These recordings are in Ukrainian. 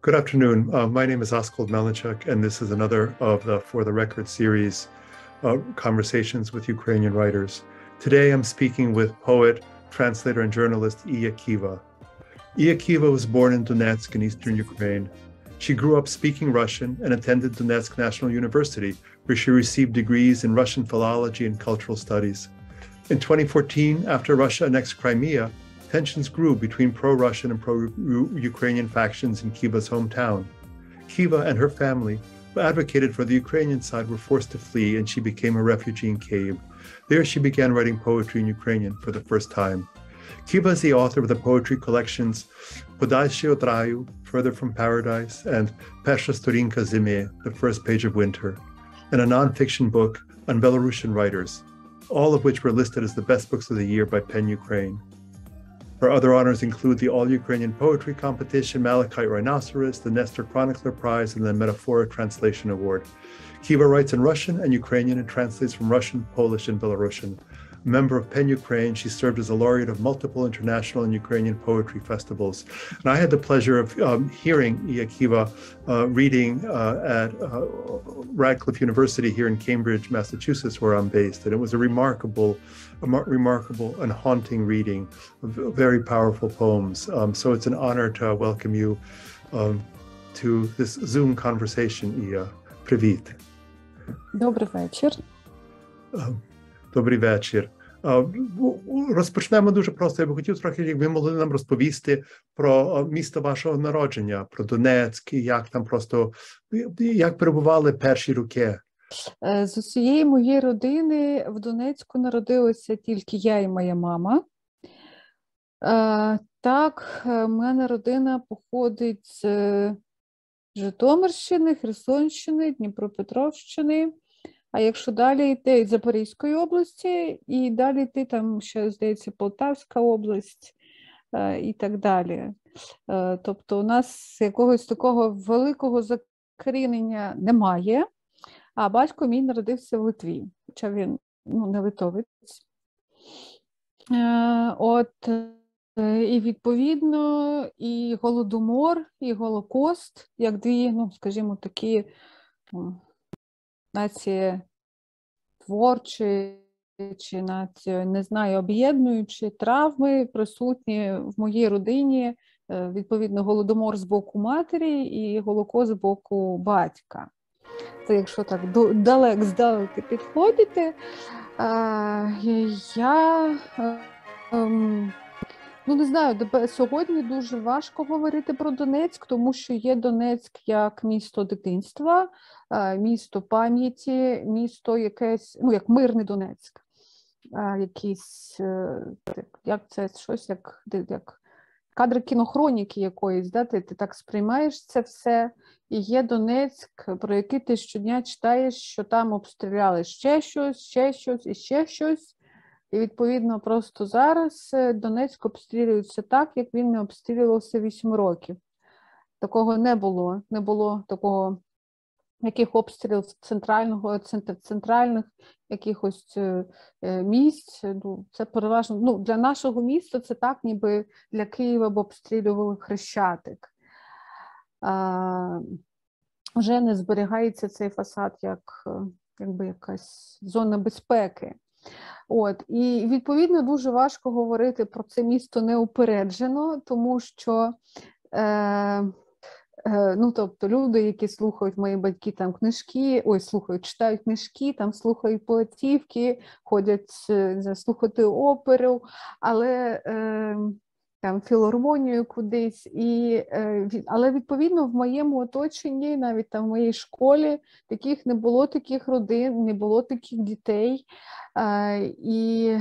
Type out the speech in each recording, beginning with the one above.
Good afternoon. My name is Askold Melanchuk, and this is another of the For the Record series, Conversations with Ukrainian Writers. Today I'm speaking with poet, translator, and journalist Iya Kiva. Iya Kiva was born in Donetsk in eastern Ukraine. She grew up speaking Russian and attended Donetsk National University, where she received degrees in Russian philology and cultural studies. In 2014, after Russia annexed Crimea, tensions grew between pro-Russian and pro-Ukrainian factions in Kiva's hometown. Kiva and her family, who advocated for the Ukrainian side, were forced to flee, and she became a refugee in Kyiv. There she began writing poetry in Ukrainian for the first time. Kiva is the author of the poetry collections Podalsy od raju, Further from Paradise, and Persha Storinka Zimy, The First Page of Winter, and a non-fiction book on Belarusian writers, all of which were listed as the best books of the year by PEN Ukraine. Her other honors include the All-Ukrainian Poetry Competition, Malachite Rhinoceros, the Nestor Chronicler Prize, and the Metaphora Translation Award. Kiva writes in Russian and Ukrainian and translates from Russian, Polish, and Belarusian. A member of PEN Ukraine, she served as a laureate of multiple international and Ukrainian poetry festivals. And I had the pleasure of hearing Iya Kiva reading at Radcliffe University here in Cambridge, Massachusetts, where I'm based. And it was a remarkable and haunting reading of very powerful poems. So it's an honor to welcome you to this Zoom conversation, Iya. Привіт. Добрий вечір. Добрий вечір. Розпочнемо дуже просто. Я би хотів трохи, як ви могли нам розповісти про місто вашого народження, про Донецьк, як там просто, як перебували перші роки. З усієї моєї родини в Донецьку народилися тільки я і моя мама. Так, в мене родина походить з Житомирщини, Херсонщини, Дніпропетровщини. А якщо далі йти з Запорізької області, і далі йти, там ще, здається, Полтавська область і так далі. Тобто у нас якогось такого великого закорінення немає, а батько мій народився в Литві, хоча він не литовець. І відповідно і Голодомор, і Голокост, як дві, скажімо, такі нації творчі чи нації, не знаю, об'єднуючі травми присутні в моїй родині, відповідно, Голодомор з боку матері і Голокост з боку батька. Це якщо так здалеку підходити, я... не знаю, сьогодні дуже важко говорити про Донецьк, тому що є Донецьк як місто дитинства, місто пам'яті, місто якесь, як мирний Донецьк. Якийсь, як це, щось, як кадри кінохроніки якоїсь, да? Ти так сприймаєш це все, і є Донецьк, про який ти щодня читаєш, що там обстріляли ще щось, і ще щось. І, відповідно, просто зараз Донецьк обстрілюється так, як він не обстрілювався 8 років. Такого не було. Не було такого, яких обстрілів центральних якихось місць. Це переважно, для нашого міста це так, ніби для Києва б обстрілювали Хрещатик. Вже не зберігається цей фасад як якась зона безпеки. І, відповідно, дуже важко говорити про це місто неупереджено, тому що, тобто, люди, які слухають, мої батьки там книжки, читають книжки, там слухають платівки, ходять слухати оперу, але там філармонію кудись, але відповідно в моєму оточенні, навіть там в моїй школі, не було таких родин, не було таких дітей, і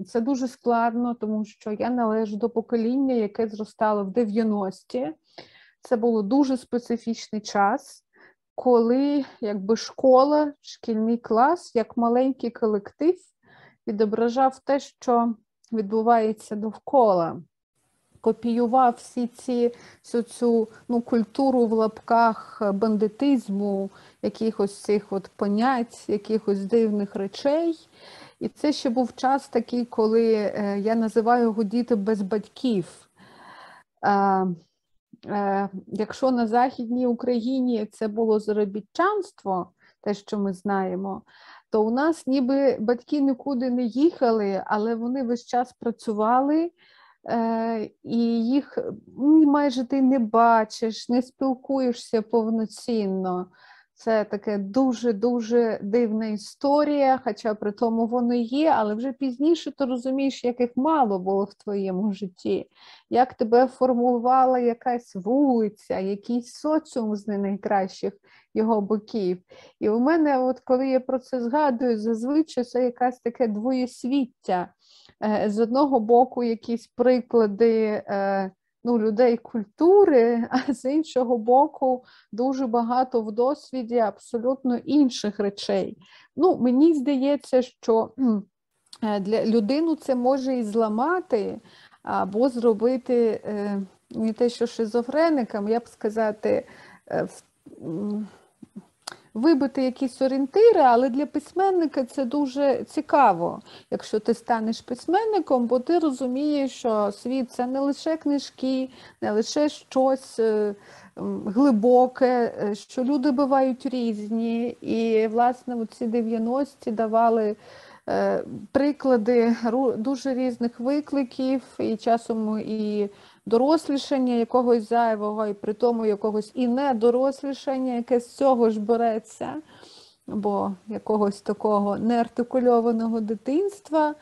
це дуже складно, тому що я належу до покоління, яке зростало в 90-ті. Це було дуже специфічний час, коли школа, шкільний клас, як маленький колектив, відображав те, що відбувається довкола. Копіював всю цю культуру в лапках бандитизму, якихось цих понять, якихось дивних речей. І це ще був час такий, коли я називаю його діти без батьків. якщо на Західній Україні це було заробітчанство, те, що ми знаємо, то у нас ніби батьки нікуди не їхали, але вони весь час працювали, і їх майже ти не бачиш, не спілкуєшся повноцінно. Це таке дуже-дуже дивна історія, хоча при тому воно є, але вже пізніше ти розумієш, як їх мало було в твоєму житті, як тебе формувала якась вулиця, якийсь соціум з не найкращих його боків. І у мене, от коли я про це згадую, зазвичай це якась таке двоєсвіття. З одного боку якісь приклади людей культури, а з іншого боку дуже багато в досвіді абсолютно інших речей. Мені здається, що для людину це може і зламати, або зробити не те, що шизофреникам, я б сказати, вибити якісь орієнтири, але для письменника це дуже цікаво, якщо ти станеш письменником, бо ти розумієш, що світ – це не лише книжки, не лише щось глибоке, що люди бувають різні. І, власне, ці 90-ті давали приклади дуже різних викликів, і часом і дорослішання якогось зайвого, і при тому якогось і недорослішання, яке з цього ж береться, бо якогось такого неартикульованого дитинства.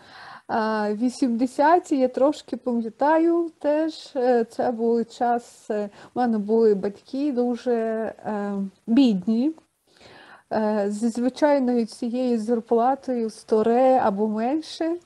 80-ті я трошки пам'ятаю теж, це був час, у мене були батьки дуже бідні, зі звичайною цією зарплатою 100 ре або менше.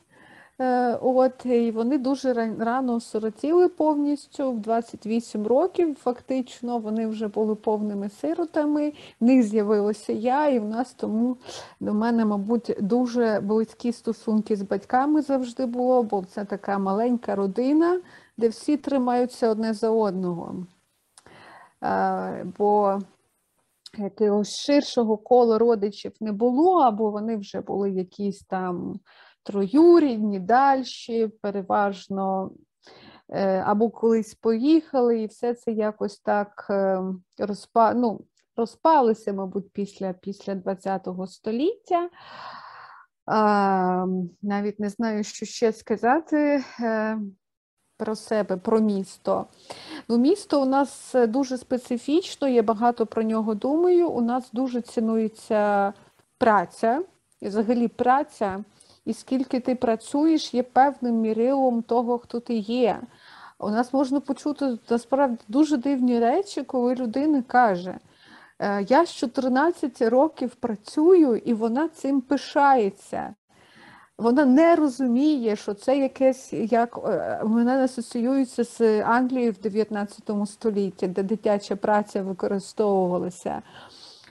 І вони дуже рано осиротіли повністю, в 28 років фактично, вони вже були повними сиротами, в них з'явилася я, і в нас тому до мене, мабуть, дуже близькі стосунки з батьками завжди було, бо це така маленька родина, де всі тримаються одне за одного. Бо якогось ширшого кола родичів не було, або вони вже були якісь там троюрідні, дальші, переважно, або колись поїхали, і все це якось так розпалося, мабуть, після 20-го століття. Навіть не знаю, що ще сказати про себе, про місто. Місто у нас дуже специфічно, я багато про нього думаю, у нас дуже цінується праця, і взагалі праця, і скільки ти працюєш, є певним мірилом того, хто ти є. У нас можна почути, насправді, дуже дивні речі, коли людина каже, я з 14 років працюю, і вона цим пишається. Вона не розуміє, що це якесь, як вона асоціюється з Англією в 19 столітті, де дитяча праця використовувалася.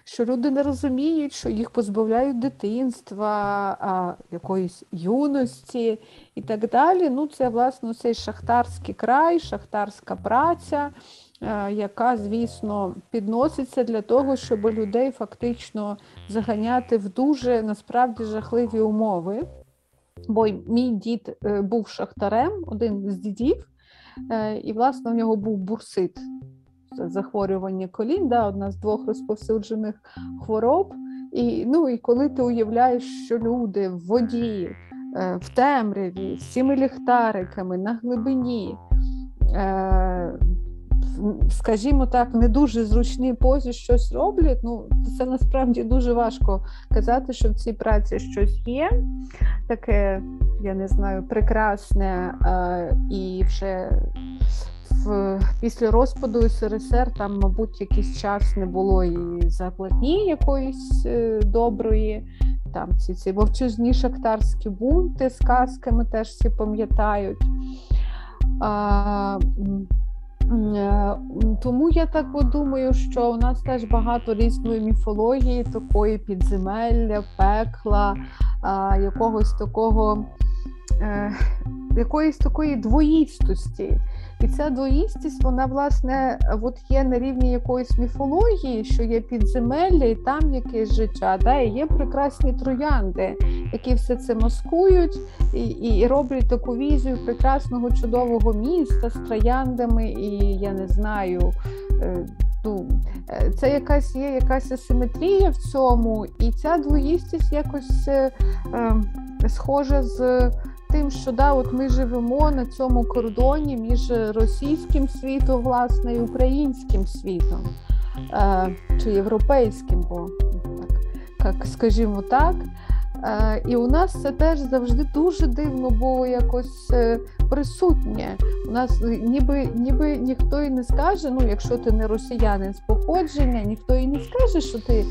Що люди не розуміють, що їх позбавляють дитинства, якоїсь юності і так далі. Це, власне, цей шахтарський край, шахтарська праця, яка, звісно, підноситься для того, щоб людей фактично заганяти в дуже, насправді, жахливі умови. Бо мій дід був шахтарем, один з дідів, і, власне, у нього був бурсит. Захворювання колін, одна з 2 розповсюджених хвороб. І коли ти уявляєш, що люди в воді, в темряві, з цими ліхтариками, на глибині, скажімо так, не дуже зручній позі щось роблять, це насправді дуже важко казати, що в цій праці щось є. Таке, я не знаю, прекрасне, і вже після розпаду СРСР там, мабуть, якийсь час не було і зарплатні якоїсь доброї. Там ці вовчизні шахтарські бунти з казками теж всі пам'ятають. Тому я так думаю, що у нас теж багато різної міфології, такої підземелля, пекла, якоїсь такої двоїстості. І ця двоїстість, вона, власне, є на рівні якоїсь міфології, що є підземелля і там якесь життя, і є прекрасні троянди. які все це маскують і роблять таку візію прекрасного, чудового міста з трояндами і, я не знаю, це є якась асиметрія в цьому, і ця двоїстість якось схожа з тим, що от ми живемо на цьому кордоні між російським світом, власне, і українським світом, чи європейським, бо так, скажімо так. І у нас це теж завжди дуже дивно було якось присутнє. У нас ніби ніхто і не скаже, якщо ти не росіянин з походження, ніхто і не скаже, що ти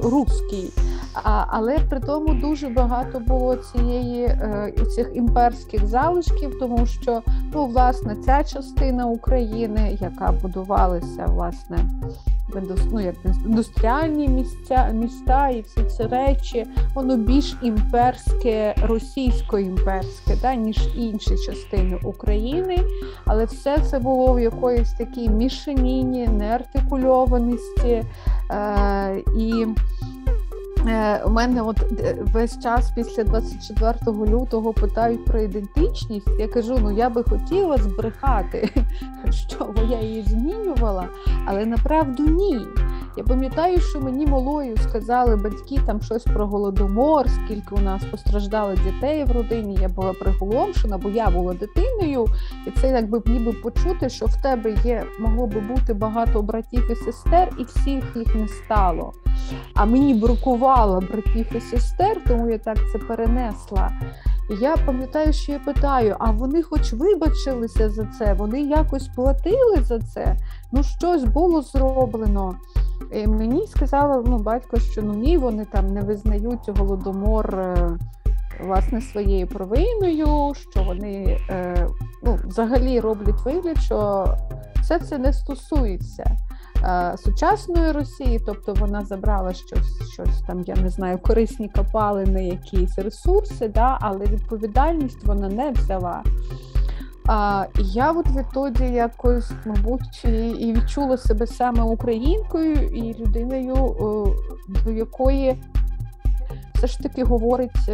русський. Але при тому дуже багато було цих імперських залишків, тому що, власне, ця частина України, яка будувалася, власне, індустріальні міста і всі ці речі, воно більш імперське, російсько-імперське, ніж інші частини України, але все це було в якоїсь такій мішаніні, неартикульованості, і у мене весь час після 24 лютого питають про ідентичність. Я кажу, я би хотіла збрехати, що я її змінювала, але направду ні. Я пам'ятаю, що мені малою сказали батьки там щось про Голодомор, скільки у нас постраждало дітей в родині. Я була приголомшена, бо я була дитиною, і це ніби почути, що в тебе могло би бути багато братів і сестер, і всіх їх не стало. А мені бракувало братів і сестер, тому я так це перенесла. І я пам'ятаю, що я питаю, а вони хоч вибачилися за це? Вони якось платили за це? Щось було зроблено. І мені сказала батько, що ні, вони там не визнають Голодомор власне своєю провиною, що вони взагалі роблять вигляд, що все це не стосується сучасної Росії, тобто вона забрала щось там, я не знаю, корисні копалини, якісь ресурси, але відповідальність вона не взяла. І я відтоді якось, мабуть, і відчула себе саме українкою і людиною, до якої все ж таки говорить,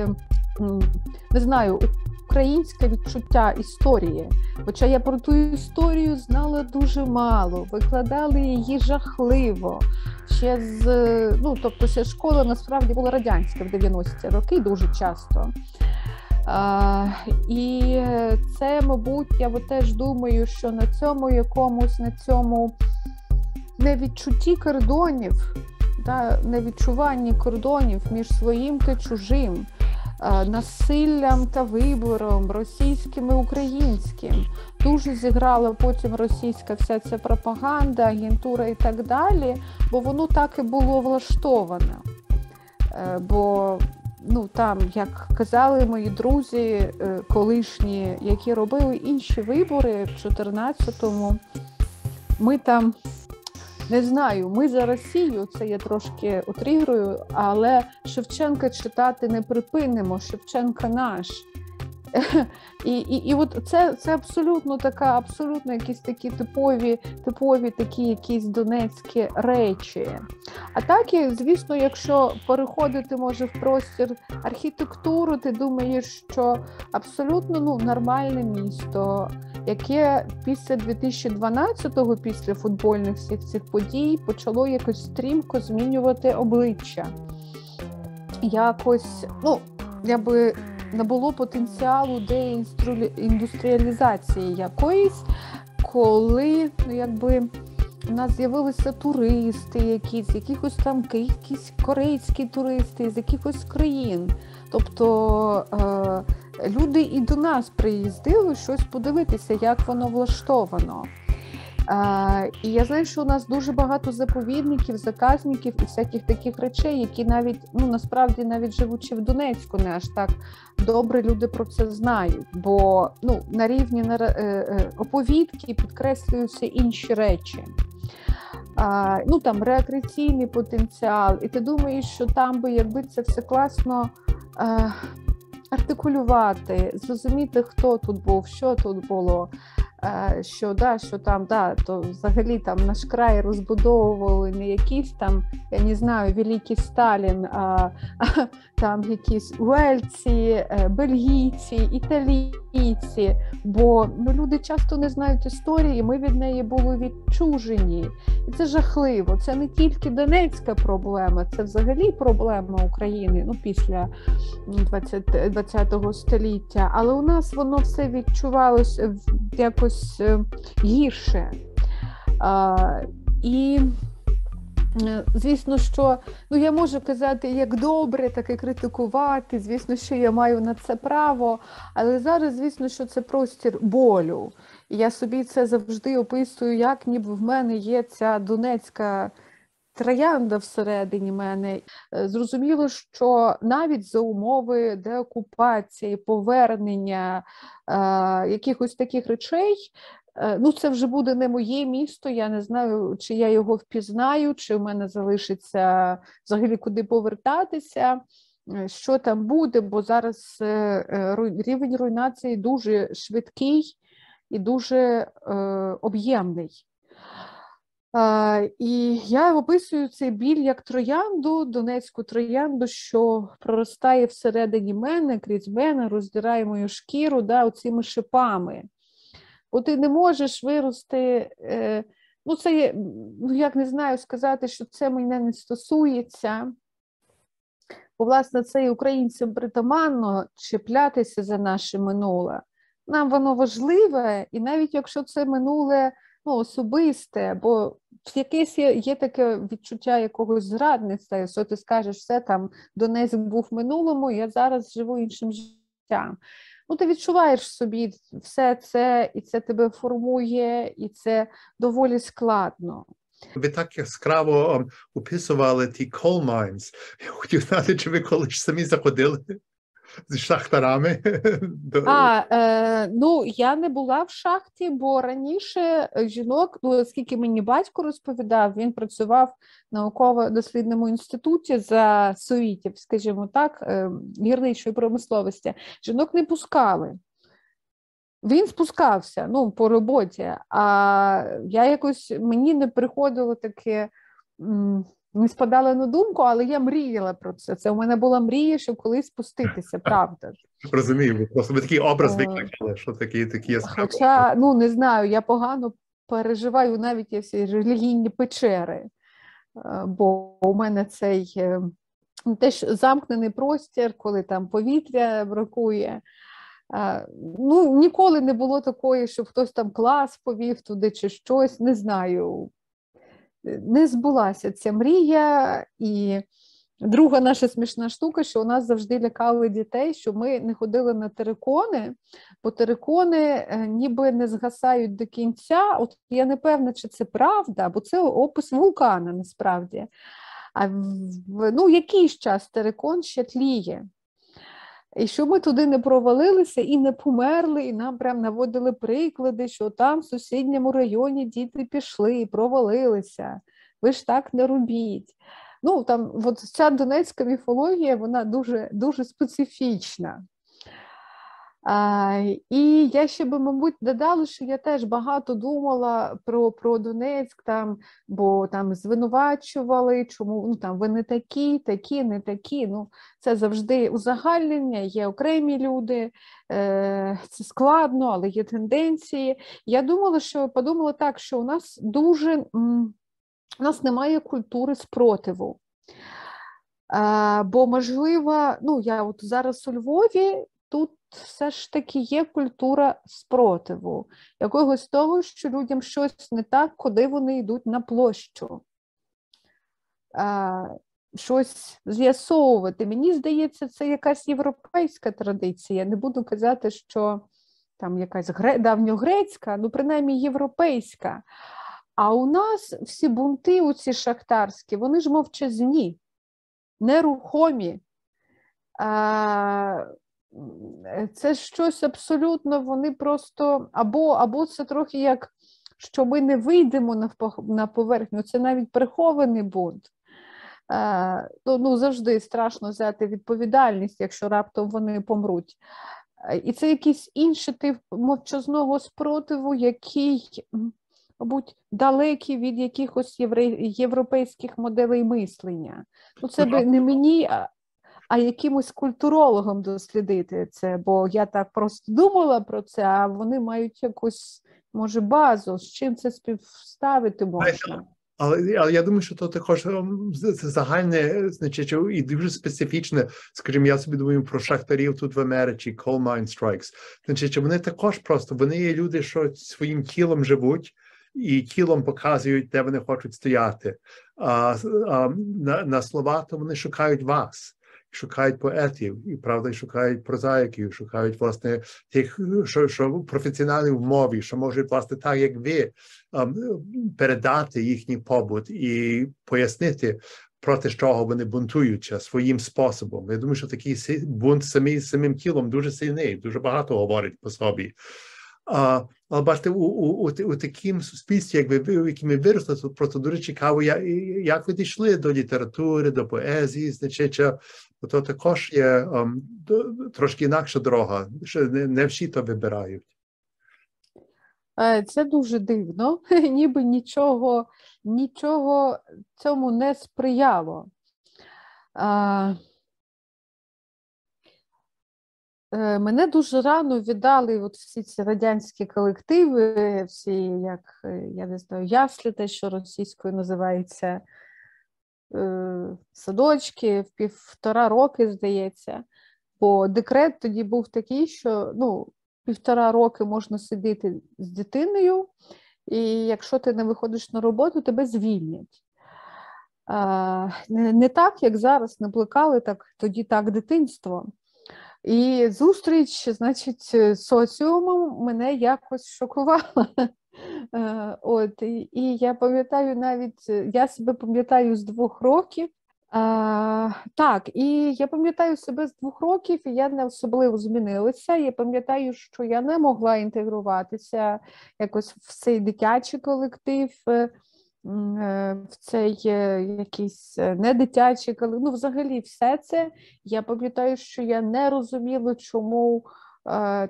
не знаю, українське відчуття історії. Хоча я про ту історію знала дуже мало, викладали її жахливо. Тобто ще школа насправді була радянська в 90-ті роки дуже часто. І це, мабуть, я теж думаю, що на цьому невідчутті кордонів, невідчуванні кордонів між своїм та чужим, насиллям та вибором, російським і українським, дуже зіграла потім російська вся ця пропаганда, агентура і так далі, бо воно так і було влаштоване. Бо там, як казали мої друзі колишні, які робили інші вибори в 14-му, ми там, не знаю, ми за Росію, це я трошки утрирую, але Шевченка читати не припинимо, Шевченка наш. І це абсолютно якісь такі типові такі якісь донецькі речі. А так, звісно, якщо переходити, може, в простір архітектуру, ти думаєш, що абсолютно нормальне місто, яке після 2012-го, після футбольних всіх цих подій, почало якось стрімко змінювати обличчя. Якось, не було потенціалу деіндустріалізації якоїсь, коли у нас з'явилися туристи з якихось там корейські туристи, з якихось країн. Тобто люди і до нас приїздили щось подивитися, як воно влаштовано. І я знаю, що у нас дуже багато заповідників, заказників і всяких таких речей, які навіть, насправді, навіть живучи в Донецьку, не аж так добре люди про це знають, бо на рівні оповідки підкреслюються інші речі. Там рекреаційний потенціал, і ти думаєш, що там би, якби це все класно артикулювати, зрозуміти, хто тут був, що тут було, що там, то взагалі там наш край розбудовували не якийсь там, я не знаю, великий Сталін, а там якісь уельці, бельгійці, італійці, бо люди часто не знають історії, ми від неї були відчужені. І це жахливо, це не тільки донецька проблема, це взагалі проблема України, після 20-го століття, але у нас воно все відчувалося якось гірше. І звісно, що я можу казати як добре, так і критикувати, звісно, що я маю на це право, але зараз, звісно, що це простір болю. І я собі це завжди описую, як ніби в мене є ця донецька троянда всередині мене. Зрозуміло, що навіть за умови деокупації, повернення якихось таких речей, це вже буде не моє місто, я не знаю, чи я його впізнаю, чи в мене залишиться взагалі куди повертатися, що там буде, бо зараз рівень руйнації дуже швидкий і дуже об'ємний. І я описую цей біль як троянду, донецьку троянду, що проростає всередині мене, крізь мене, роздирає мою шкіру оцими шипами. Бо ти не можеш вирости, це, як не знаю сказати, що це мене не стосується. Бо, власне, це і українцям притаманно чіплятися за наше минуле. Нам воно важливе, і навіть якщо це минуле особисте, бо якесь є таке відчуття якогось зрадництва, якщо ти скажеш, все там, Донецьк був в минулому, я зараз живу іншим життям. Ти відчуваєш в собі все це, і це тебе формує, і це доволі складно. Ви так яскраво описували ті coal mines. Я хотів знати, чи ви колись самі заходили з шахтарами? Я не була в шахті, бо раніше жінок, оскільки мені батько розповідав, він працював в науково-дослідному інституті за совітів, скажімо так, гірничої промисловості. Жінок не пускали. Він спускався, по роботі, а мені не приходило таке, не спадало на думку, але я мріяла про це. Це у мене була мрія, щоб колись спуститися, правда. Розумію, просто ви такий образ викликали, що такі яскраві. Хоча, не знаю, я погано переживаю навіть всі релігійні печери, бо у мене цей теж замкнений простір, коли там повітря бракує. Ніколи не було такої, щоб хтось там клас повів туди чи щось, не знаю. Не збулася ця мрія. І друга наша смішна штука, що у нас завжди лякали дітей, що ми не ходили на терикони, бо терикони ніби не згасають до кінця. От я не певна, чи це правда, бо це опис вулкана насправді. А якийсь час терикон ще тліє. І що ми туди не провалилися і не померли, і нам прям наводили приклади, що там в сусідньому районі діти пішли і провалилися. Ви ж так не робіть. Ця донецька міфологія, вона дуже, дуже специфічна. І я ще би, мабуть, додала, що я теж багато думала про Донецьк, бо там звинувачували, чому ви не такі, не такі. Це завжди узагальнення, є окремі люди, це складно, але є тенденції. Я подумала так, що у нас немає культури спротиву. Бо, можливо, я зараз у Львові, тут все ж таки є культура спротиву, якогось того, що людям щось не так, куди вони йдуть на площу. Щось з'ясовувати. Мені здається, це якась європейська традиція. Я не буду казати, що там якась давньогрецька, принаймні європейська. А у нас всі бунти, оці шахтарські, вони ж мовчазні, нерухомі. Це щось абсолютно, вони просто, або це трохи як, що ми не вийдемо на поверхню, це навіть прихований бунт. Завжди страшно взяти відповідальність, якщо раптом вони помруть. І це якийсь інший тип мовчазного спротиву, який, мабуть, далекий від якихось європейських моделей мислення. Ну, це би не мені, а якимось культурологом дослідити це, бо я так просто думала про це, а вони мають якусь, може, базу, з чим це співставити можна. Але я думаю, що то також це загальне, значить, і дуже специфічне, скажімо, я собі думаю про шахтарів тут в Америці, coal mine strikes. Значить, вони також просто, вони є люди, що своїм тілом живуть, і тілом показують, де вони хочуть стояти. На слова, то вони шукають вас. Шукають поетів, і правда, і шукають прозаїків, шукають, власне, тих, що професіонали в мові, що можуть, власне, так, як ви, передати їхній побут і пояснити, проти чого вони бунтуються своїм способом. Я думаю, що такий бунт самим тілом дуже сильний, дуже багато говорить по собі. Але бачите, у такому суспільстві, в якому ми виросли, то просто дуже цікаво, як ви дійшли до літератури, до поезії, значить, то також є трошки інакша дорога, що не всі то вибирають. Це дуже дивно, ніби нічого цьому не сприяло. Мене дуже рано віддали от всі ці радянські колективи, всі, як, я не знаю, яслі, те, що російською називається, садочки, в 1,5 роки, здається. Бо декрет тоді був такий, що, 1,5 роки можна сидіти з дитиною, і якщо ти не виходиш на роботу, тебе звільнять. Не так, як зараз, не плекали так, тоді так дитинство. І зустріч, значить, з соціумом мене якось шокувала. І я пам'ятаю навіть, я себе пам'ятаю з 2 років. Так, і я пам'ятаю себе з 2 років, і я не особливо змінилася. Я пам'ятаю, що я не могла інтегруватися якось в цей дитячий колектив, в цей якийсь недитячий колектив. Взагалі все це. Я пам'ятаю, що я не розуміла, чому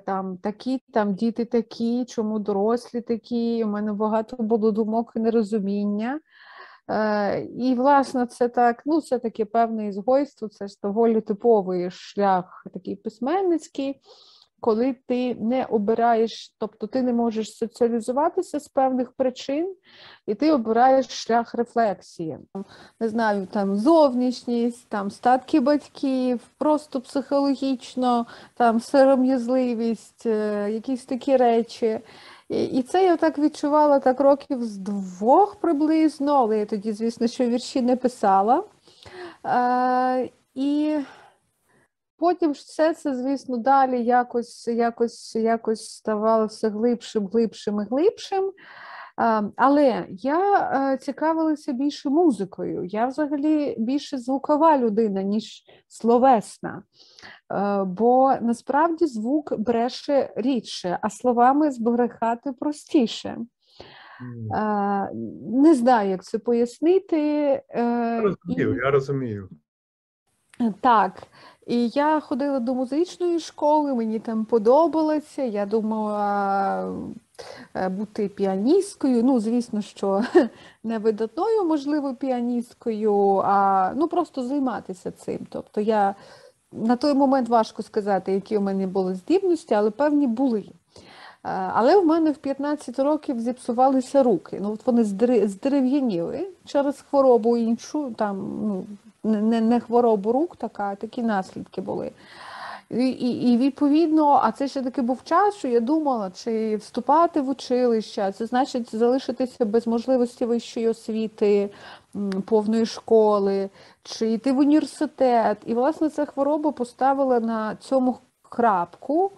там такі, там діти такі, чому дорослі такі. У мене багато було думок і нерозуміння. І, власне, це так, це таке певне ізгойство, це ж доволі типовий шлях такий письменницький, коли ти не обираєш, тобто ти не можеш соціалізуватися з певних причин, і ти обираєш шлях рефлексії. Не знаю, там зовнішність, там статки батьків, просто психологічно, там сором'язливість, якісь такі речі. І це я так відчувала так років з 2 приблизно, але я тоді, звісно, що вірші не писала. І потім все це, звісно, далі якось ставало все глибшим і глибшим. Але я цікавилася більше музикою. Я взагалі більше звукова людина, ніж словесна. Бо насправді звук бреше рідше, а словами збрехати простіше. Не знаю, як це пояснити. Я розумію. Так. І я ходила до музичної школи, мені там подобалося, я думала бути піаністкою, звісно, що не видатною, можливо, піаністкою, а просто займатися цим. Тобто я на той момент важко сказати, які у мене були здібності, але певні були. Але в мене в 15 років зіпсувалися руки. Вони здерев'яніли через хворобу іншу, не хворобу рук, такі наслідки були. І відповідно, а це ще таки був час, що я думала, чи вступати в училище, це значить залишитися без можливості вищої освіти, повної школи, чи йти в університет. І, власне, ця хвороба поставила на цьому крапку.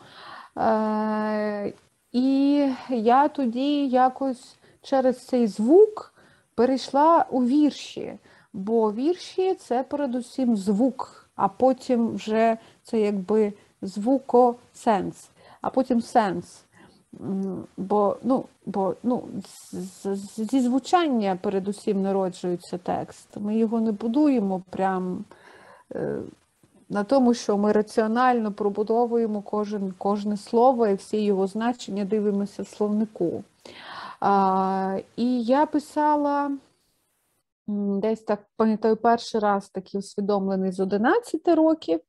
І я тоді якось через цей звук перейшла у вірші. Бо вірші – це передусім звук, а потім вже це якби звукосенс, а потім сенс. Бо зі звучання передусім народжується текст. Ми його не будуємо прям на тому, що ми раціонально пробудовуємо кожне слово і всі його значення дивимося в словнику. І я писала десь так, пам'ятаю, перший раз такий усвідомлений з 11 років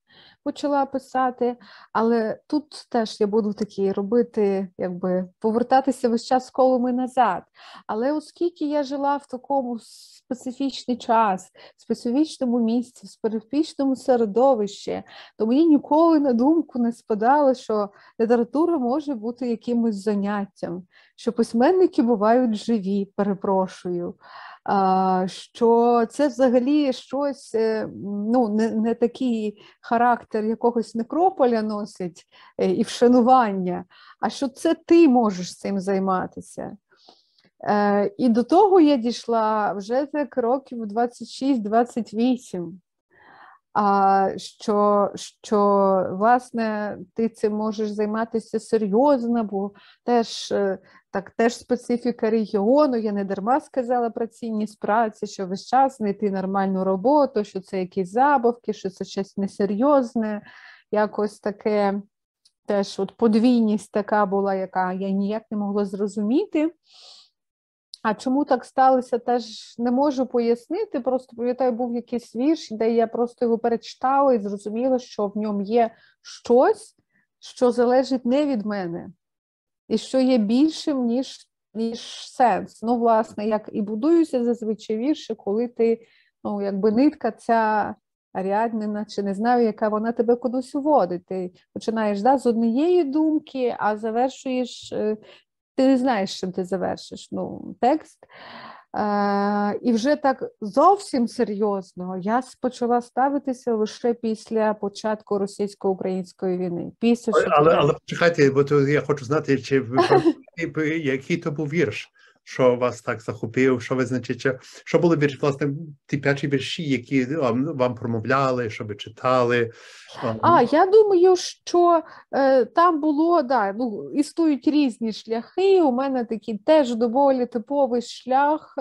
почала писати, але тут теж я буду такі робити, якби повертатися весь час колами назад. Але оскільки я жила в такому специфічний час, в специфічному місці, в специфічному середовищі, то мені ніколи на думку не спадало, що література може бути якимось заняттям, що письменники бувають живі, перепрошую. Що це взагалі щось, ну, не такий характер якогось некрополя носить і вшанування, а що це ти можеш цим займатися. І до того я дійшла вже так років 26-28, що, власне, ти цим можеш займатися серйозно, бо теж специфіка регіону, я не дарма сказала про цінність праці, що весь час знайти нормальну роботу, що це якісь забавки, що це щось несерйозне, якось таке, теж от подвійність така була, яка я ніяк не могла зрозуміти. А чому так сталося, теж не можу пояснити, просто пам'ятаю, був якийсь вірш, де я просто його перечитала і зрозуміла, що в ньому є щось, що залежить не від мене, і що є більшим, ніж сенс. Ну, власне, як і будуються зазвичай вірші, коли ти, ну, якби нитка ця Аріаднина, чи не знаю, яка вона тебе кудись уводить. Ти починаєш з однієї думки, а завершуєш, ти не знаєш, чим ти завершиш текст. І вже так зовсім серйозно я почала ставитися лише після початку російсько-української війни. Але почекайте, бо я хочу знати, чи ви який то був вірш, що вас так захопив, що ви значить, що були вірші, власне, ті перші вірші, які вам промовляли, що ви читали? Я думаю, що там було, існують різні шляхи, у мене такий теж доволі типовий шлях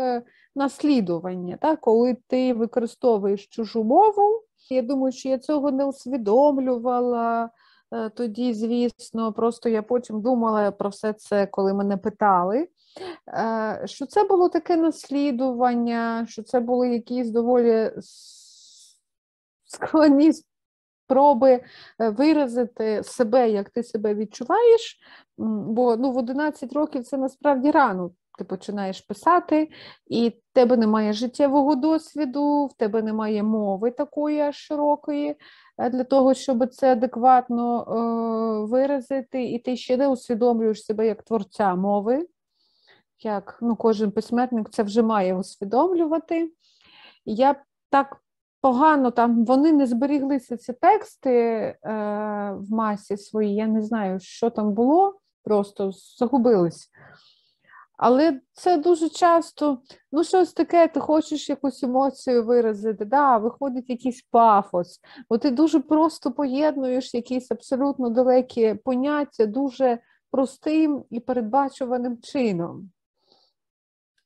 наслідування, коли ти використовуєш чужу мову. Я думаю, що я цього не усвідомлювала тоді, звісно, просто я потім думала про все це, коли мене питали. Що це було таке наслідування, що це були якісь доволі складні спроби виразити себе, як ти себе відчуваєш, бо в 11 років це насправді рано. Ти починаєш писати, і в тебе немає життєвого досвіду, в тебе немає мови такої аж широкої для того, щоб це адекватно виразити, і ти ще не усвідомлюєш себе як творця мови, як кожен письменник це вже має усвідомлювати. Я так погано, там вони не зберіглися, ці тексти в масі своїй, я не знаю, що там було, просто загубились. Але це дуже часто, щось таке, ти хочеш якусь емоцію виразити, виходить якийсь пафос, бо ти дуже просто поєднуєш якісь абсолютно далекі поняття дуже простим і передбачуваним чином.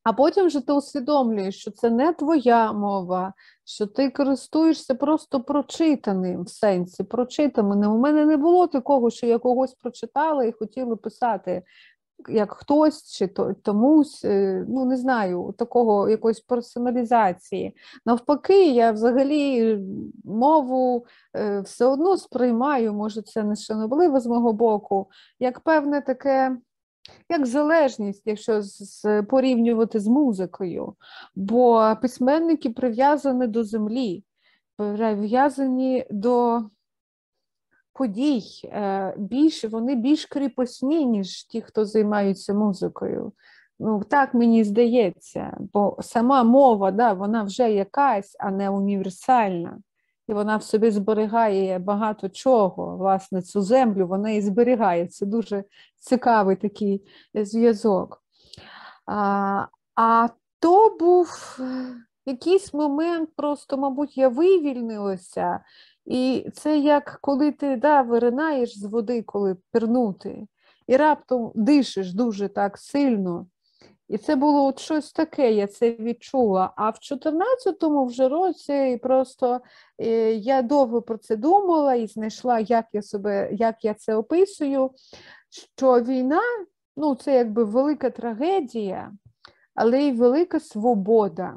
А потім вже ти усвідомлюєш, що це не твоя мова, що ти користуєшся просто прочитаним в сенсі, прочитаним. У мене не було такого, що я когось прочитала і хотіла писати як хтось чи комусь, не знаю, такого якоїсь персоналізації. Навпаки, я взагалі мову все одно сприймаю, може це не шанобливо з мого боку, як певне таке, як залежність, якщо порівнювати з музикою. Бо письменники прив'язані до землі, прив'язані до подій, вони більш кріпосні, ніж ті, хто займаються музикою. Так мені здається, бо сама мова, вона вже якась, а не універсальна. І вона в собі зберігає багато чого. Власне, цю землю вона і зберігає. Це дуже цікавий такий зв'язок. А то був якийсь момент, просто, мабуть, я вивільнилася. І це як коли ти виринаєш з води, коли пірнути, і раптом дишиш дуже так сильно. І це було от щось таке, я це відчула. А в 14-му вже році просто я довго про це думала і знайшла, як я це описую, що війна, ну, це якби велика трагедія, але й велика свобода.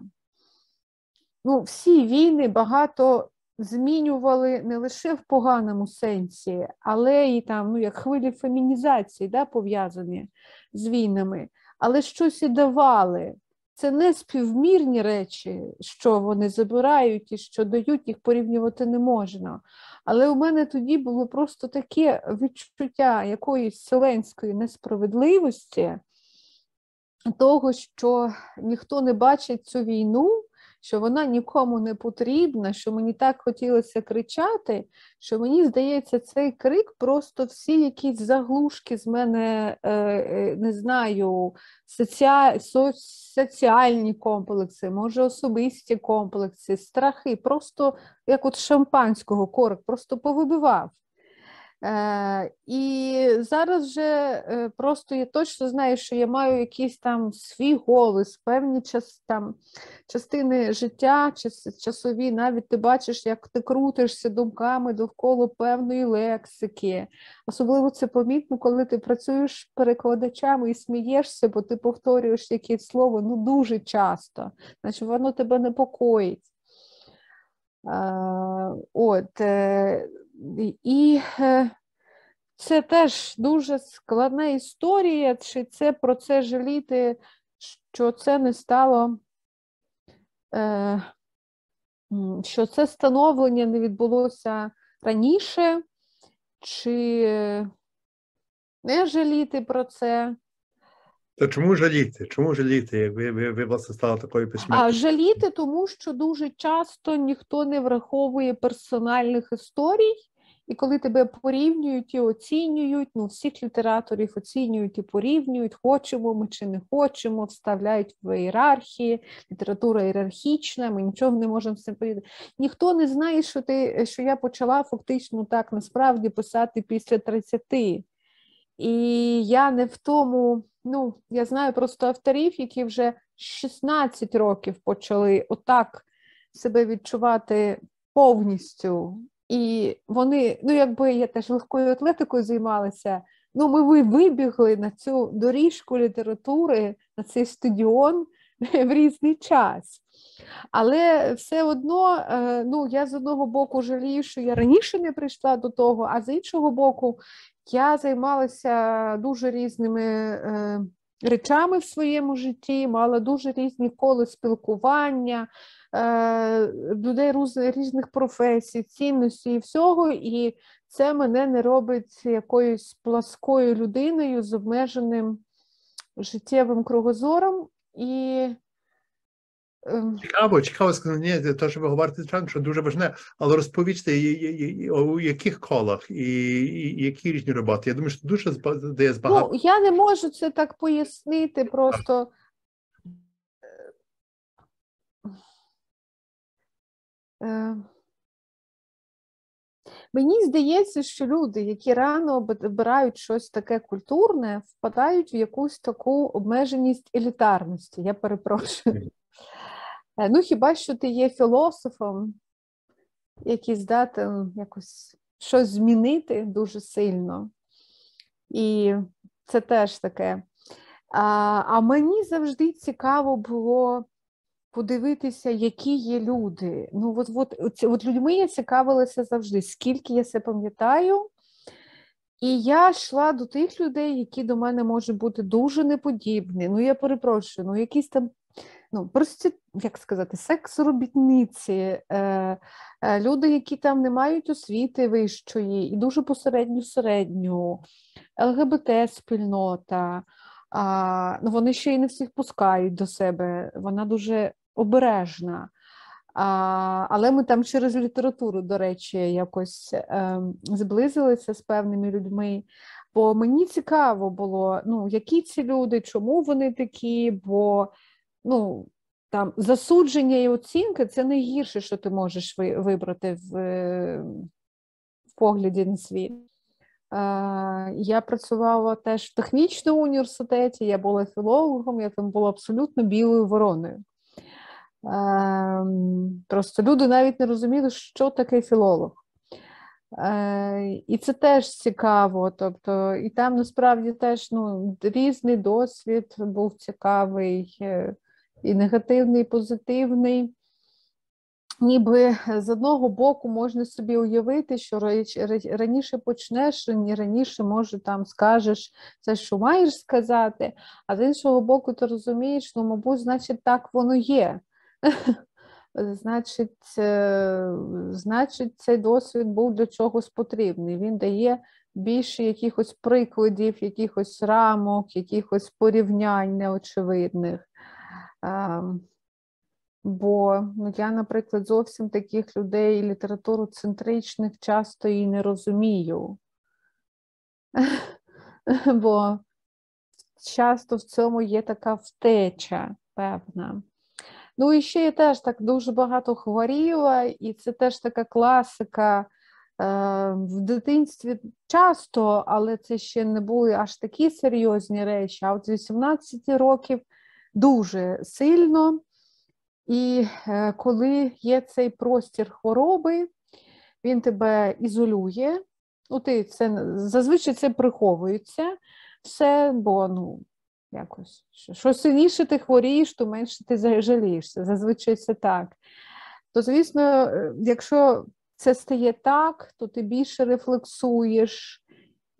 Ну, всі війни багато змінювали не лише в поганому сенсі, але і там, ну, як хвилі фемінізації, да, пов'язані з війнами, але щось і давали. Це не співмірні речі, що вони забирають і що дають, їх порівнювати не можна. Але у мене тоді було просто таке відчуття якоїсь вселенської несправедливості, того, що ніхто не бачить цю війну, що вона нікому не потрібна, що мені так хотілося кричати, що мені здається, цей крик просто всі якісь заглушки з мене, не знаю, соціальні комплекси, може особисті комплекси, страхи, просто як от шампанського корок, просто повибивав. І зараз вже просто я точно знаю, що я маю якийсь там свій голос, певні частини життя, часові, навіть ти бачиш, як ти крутишся думками довкола певної лексики. Особливо це помітно, коли ти працюєш перекладачами і смієшся, бо ти повторюєш якесь слово, ну, дуже часто, значить воно тебе непокоїть. І це теж дуже складна історія, чи це про це жаліти, що це не стало, що це становлення не відбулося раніше, чи не жаліти про це. То чому жаліти? Чому жаліти, як ви власне, стали такою письменницею? А жаліти, тому що дуже часто ніхто не враховує персональних історій, і коли тебе порівнюють і оцінюють, ну, всіх літераторів оцінюють і порівнюють, хочемо ми чи не хочемо, вставляють в ієрархії, література ієрархічна, ми нічого не можемо з цим порівняти. Ніхто не знає, що я почала фактично так насправді писати після 30. І я не в тому, ну, я знаю просто авторів, які вже 16 років почали отак себе відчувати повністю. І вони, ну, якби я теж легкою атлетикою займалася, ну, ми вибігли на цю доріжку літератури, на цей стадіон в різний час. Але все одно, ну, я з одного боку жалію, що я раніше не прийшла до того, а з іншого боку, я займалася дуже різними речами в своєму житті, мала дуже різні кола спілкування, людей різних професій, цінностей і всього, і це мене не робить якоюсь пласкою людиною з обмеженим життєвим кругозором. І Цікаво сказати, те, що ви говорите, що дуже важне, але розповідьте, у яких колах і які різні роботи. Я думаю, що дуже дає багато. Ну, я не можу це так пояснити, просто мені здається, що люди, які рано обирають щось таке культурне, впадають в якусь таку обмеженість елітарності, я перепрошую. Ну, хіба що ти є філософом, який здатен якось щось змінити дуже сильно. І це теж таке. А мені завжди цікаво було подивитися, які є люди. Ну, от людьми я цікавилася завжди, скільки я це пам'ятаю. І я йшла до тих людей, які до мене можуть бути дуже неподібні. Ну, я перепрошую, ну, якісь там, ну, прості, як сказати, секс-робітниці, люди, які там не мають освіти вищої, і дуже посередню, ЛГБТ-спільнота, ну, вони ще й не всіх пускають до себе, вона дуже обережна. Але ми там через літературу, до речі, якось зблизилися з певними людьми, бо мені цікаво було, ну, які ці люди, чому вони такі, бо, ну, там засудження і оцінки – це найгірше, що ти можеш вибрати в погляді на світ. Я працювала теж в технічному університеті, я була філологом, я там була абсолютно білою вороною. Просто люди навіть не розуміли, що таке філолог. І це теж цікаво, тобто, і там насправді теж різний досвід був цікавий, і негативний, і позитивний. Ніби з одного боку можна собі уявити, що раніше почнеш, раніше, може, там скажеш це, що маєш сказати, а з іншого боку ти розумієш, мабуть, значить, так воно є. Значить, цей досвід був для чогось потрібний. Він дає більше якихось прикладів, якихось рамок, якихось порівнянь неочевидних. Бо я, наприклад, зовсім таких людей літературоцентричних часто і не розумію. Бо часто в цьому є така втеча певна. Ну і ще я теж так дуже багато хворіла, і це теж така класика в дитинстві часто, але це ще не були аж такі серйозні речі, а от з 18 років дуже сильно. І коли є цей простір хвороби, він тебе ізолює, зазвичай це приховується все, бо якось, що сильніше ти хворієш, то менше ти жалієшся, зазвичай це так. То, звісно, якщо це стає так, то ти більше рефлексуєш,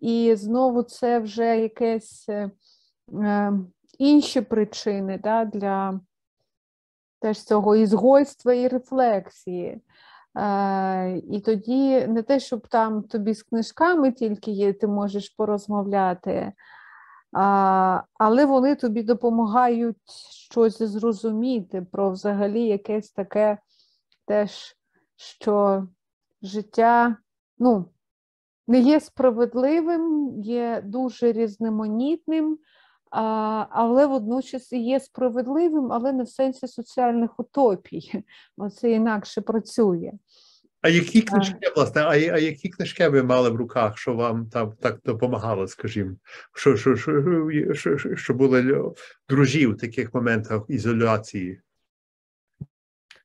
і знову це вже якесь інші причини для теж цього ізгойства і рефлексії. І тоді не те, щоб там тобі з книжками тільки є, ти можеш порозмовляти, але вони тобі допомагають щось зрозуміти про взагалі якесь таке теж, що життя не є справедливим, є дуже різноманітним, але водночас і є справедливим, але не в сенсі соціальних утопій. Оце інакше працює. А які книжки, власне, а які книжки ви мали в руках, що вам там так допомагало, скажімо? Що були друзі в таких моментах ізоляції?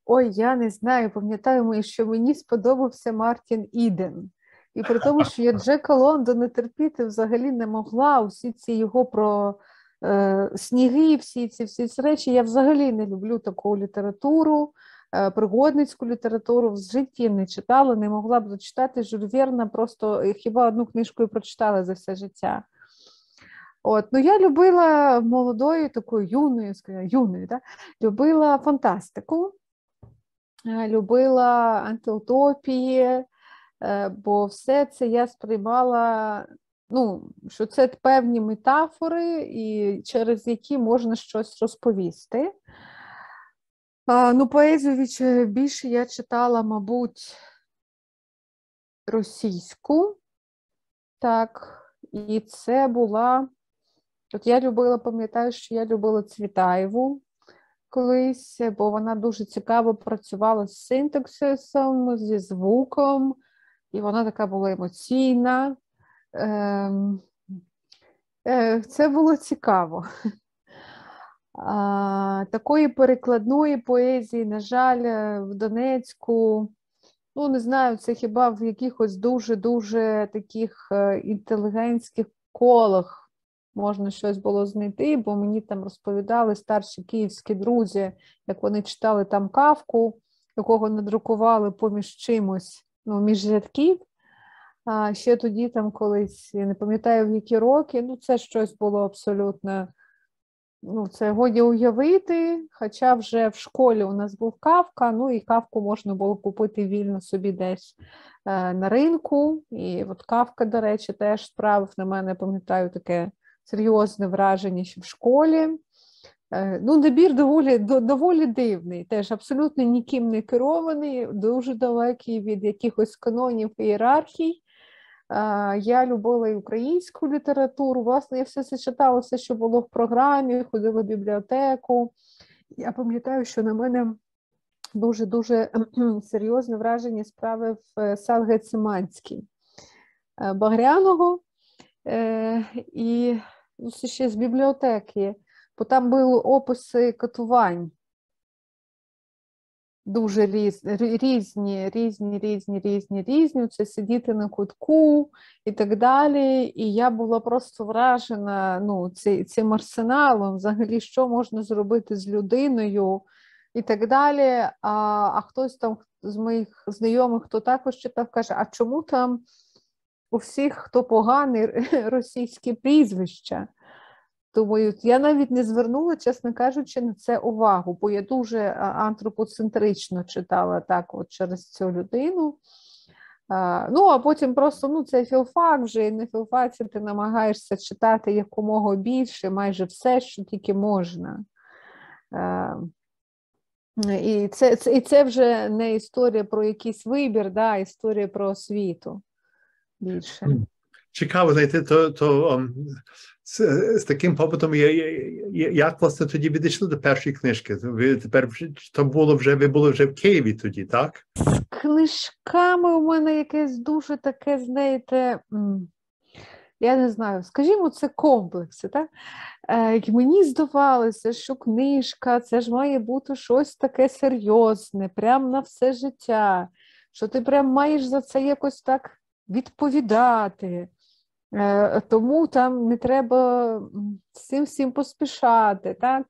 Ой, я не знаю, пам'ятаю, що мені сподобався Мартін Іден. І при тому, що я Джека Лондона терпіти взагалі не могла, усі ці його про сніги, всі ці речі, я взагалі не люблю таку літературу, пригодницьку літературу, в житті не читала, не могла б дочитати Жюль Верна, просто хіба одну книжку і прочитала за все життя. Я любила молодою, такою юною, любила фантастику, любила антиутопії, бо все це я сприймала, що це певні метафори, і через які можна щось розповісти. Поезію більше я читала, мабуть, російську, так, і це була, пам'ятаю, що я любила Цвітаєву колись, бо вона дуже цікаво працювала з синтаксисом, зі звуком, і вона така була емоційна. Це було цікаво. Такої перекладної поезії, на жаль, в Донецьку, не знаю, це хіба в якихось дуже-дуже таких інтелігентських колах можна щось було знайти, бо мені там розповідали старші київські друзі, як вони читали там Кафку, якого надрукували поміж чимось, між рядків. Ще тоді там колись, я не пам'ятаю в які роки, це щось було абсолютно, це годі уявити, хоча вже в школі у нас був Кафка, і Кафку можна було купити вільно собі десь на ринку, і от Кафка, до речі, теж справив на мене, пам'ятаю, таке серйозне враження ще в школі. Набір доволі дивний, теж абсолютно ніким не керований, дуже далекий від якихось канонів і ієрархій. Я любила і українську літературу, власне, я все це читала, все, що було в програмі, ходила в бібліотеку. Я пам'ятаю, що на мене дуже-дуже серйозне враження справив Сал Гециманський. Багряного. І ще з бібліотеки, бо там були описи катувань. Дуже різні. Це сидіти на кутку і так далі. І я була просто вражена цим арсеналом, взагалі, що можна зробити з людиною і так далі. А хтось там з моїх знайомих, хто також читав, каже, а чому там у всіх, хто поганий, російські прізвища? Думаю, я навіть не звернула, чесно кажучи, на це увагу, бо я дуже антропоцентрично читала так от через цю людину. А потім просто, це філфак вже, і на філфаці ти намагаєшся читати якомога більше, майже все, що тільки можна. І це вже не історія про якийсь вибір, а історія про освіту більше. Цікаво, знаєте, з таким побутом, як, власне, тоді відійшли до першої книжки? Ви були вже в Києві тоді, так? З книжками у мене якесь дуже таке, знаєте, я не знаю, скажімо, це комплекси, так? Мені здавалося, що книжка, це ж має бути щось таке серйозне, прям на все життя, що ти прям маєш за це якось так відповідати. Тому там не треба з цим всім поспішати, так?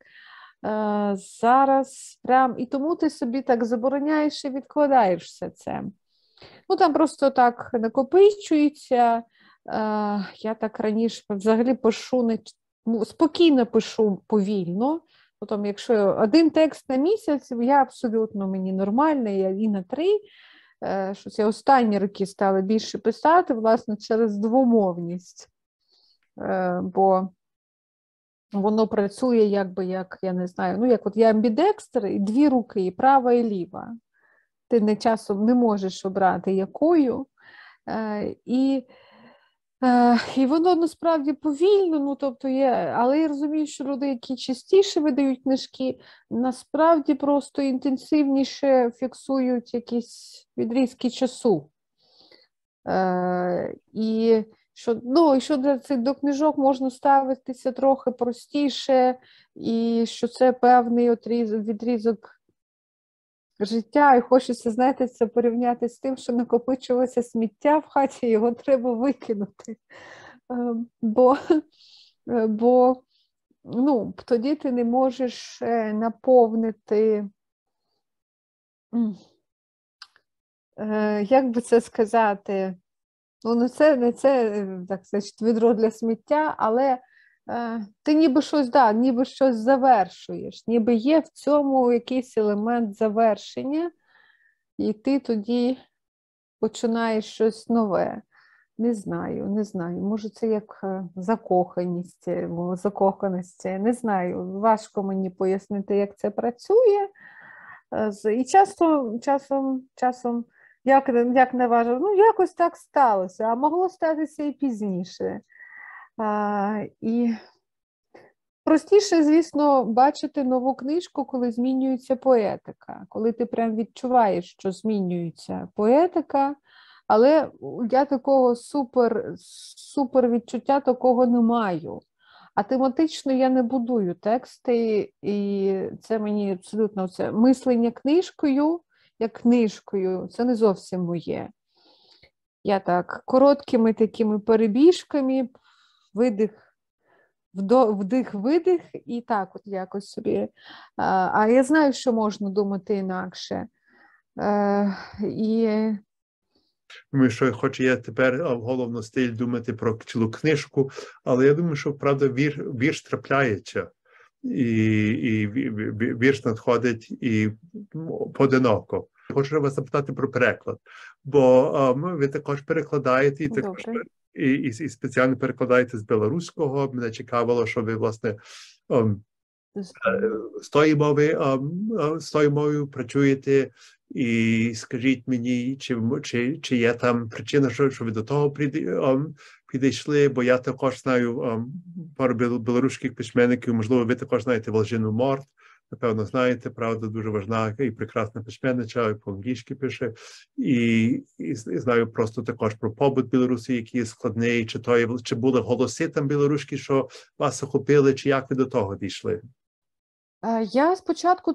Зараз прям, і тому ти собі так забороняєш і відкладаєш все це. Там просто так накопичується. Я так раніше взагалі пишу, спокійно пишу повільно. Потім, якщо один текст на місяць, я абсолютно, мені нормально, я і на 3. Щось я останні роки стала більше писати, власне, через двомовність, бо воно працює як я не знаю, як от я амбідекстер, і 2 руки, і права, і ліва. Ти часом не можеш обрати якою, і воно насправді повільно, тобто але я розумію, що люди, які частіше видають книжки, насправді просто інтенсивніше фіксують якісь відрізки часу. І що до книжок можна ставитися трохи простіше, і що це певний відрізок життя, і хочеться, знаєте, це порівняти з тим, що накопичилося сміття в хаті, його треба викинути. Бо тоді ти не можеш наповнити, як би це сказати, не це так сказати, відро для сміття, але ти ніби щось завершуєш, ніби є в цьому якийсь елемент завершення, і ти тоді починаєш щось нове. Не знаю. Може, це як закоханість, не знаю. Важко мені пояснити, як це працює. І часом як не важливо, якось так сталося, а могло статися і пізніше. І простіше, звісно, бачити нову книжку, коли змінюється поетика, коли ти прям відчуваєш, що змінюється поетика, але я такого супер відчуття такого не маю. А тематично я не будую тексти, і це мені абсолютно мислення книжкою, як книжкою, це не зовсім моє. Я так короткими такими перебіжками, вдих-видих, і так от якось собі. А я знаю, що можна думати інакше. Думаю, що хоч я тепер головно стиль думати про цілу книжку, але я думаю, що, правда, вірш трапляється. І вірш надходить і поодиноко. Хочу вас запитати про переклад, бо ви також перекладаєте, і спеціально перекладаєте з білоруського. Мене цікавило, що ви, власне, з тою мовою працюєте. І скажіть мені, чи є там причина, що ви до того підійшли, бо я також знаю пару білоруських письменників, можливо, ви також знаєте Волжину Морт, напевно, знаєте, правда, дуже важна і прекрасна письменниця, і по-англійськи пише. І знаю просто також про побут Білорусі, який складний, чи були голоси там білоруські, що вас охопили, чи як ви до того дійшли? Я спочатку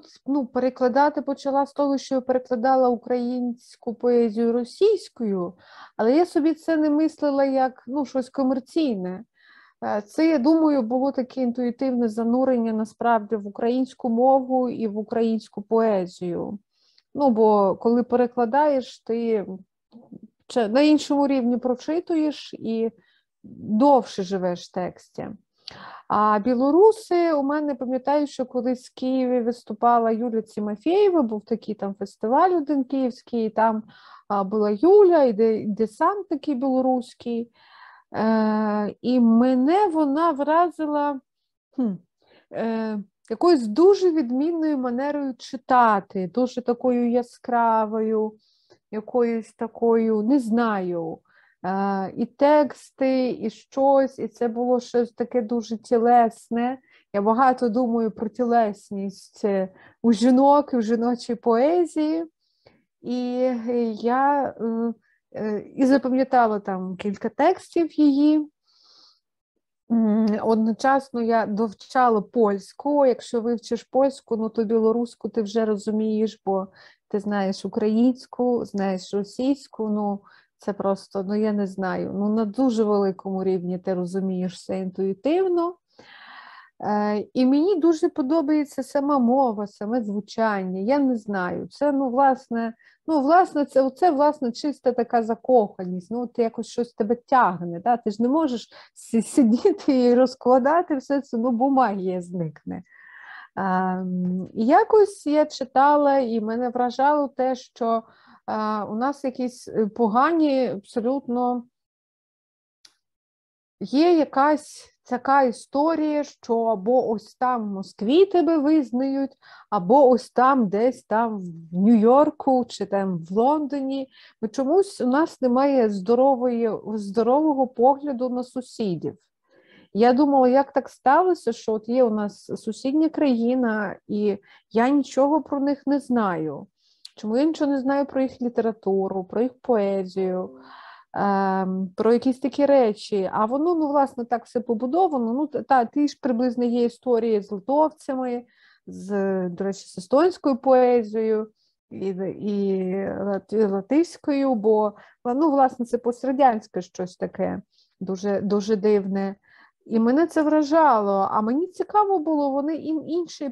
перекладати почала з того, що перекладала українську поезію російською, але я собі це не мислила як щось комерційне. Це, я думаю, було таке інтуїтивне занурення насправді в українську мову і в українську поезію. Бо коли перекладаєш, ти на іншому рівні прочитуєш і довше живеш в тексті. А білоруси, у мене, пам'ятаю, що колись в Києві виступала Юля Тимофєєва, був такий там фестиваль один київський, і там була Юля, і десант такий білоруський. І мене вона вразила якоюсь дуже відмінною манерою читати, дуже такою яскравою, якоюсь такою, не знаю, і тексти, і щось, і це було щось таке дуже тілесне. Я багато думаю про тілесність у жінок і в жіночій поезії. І я запам'ятала там кілька текстів її. Одночасно я довчала польську. Якщо вивчиш польську, то білоруську ти вже розумієш, бо ти знаєш українську, знаєш російську, це просто, я не знаю, на дуже великому рівні ти розумієш все інтуїтивно. І мені дуже подобається сама мова, саме звучання, я не знаю, це, власне, чиста така закоханість, ти якось щось тебе тягне, да? Ти ж не можеш сидіти і розкладати все це, бо магія зникне. І якось я читала, і мене вражало те, що у нас якісь погані, абсолютно, є якась така історія, що або ось там в Москві тебе визнають, або ось там, десь там в Нью-Йорку, чи там в Лондоні. Бо чомусь у нас немає здорового погляду на сусідів. Я думала, як так сталося, що от є у нас сусідня країна, і я нічого про них не знаю. Чому я нічого не знаю про їх літературу, про їх поезію, про якісь такі речі, а воно, власне, так все побудовано. Ті ж приблизно є історії з литовцями, до речі, з естонською поезією і латиською, бо, власне, це пострадянське щось таке дуже, дуже дивне. І мене це вражало, а мені цікаво було, вони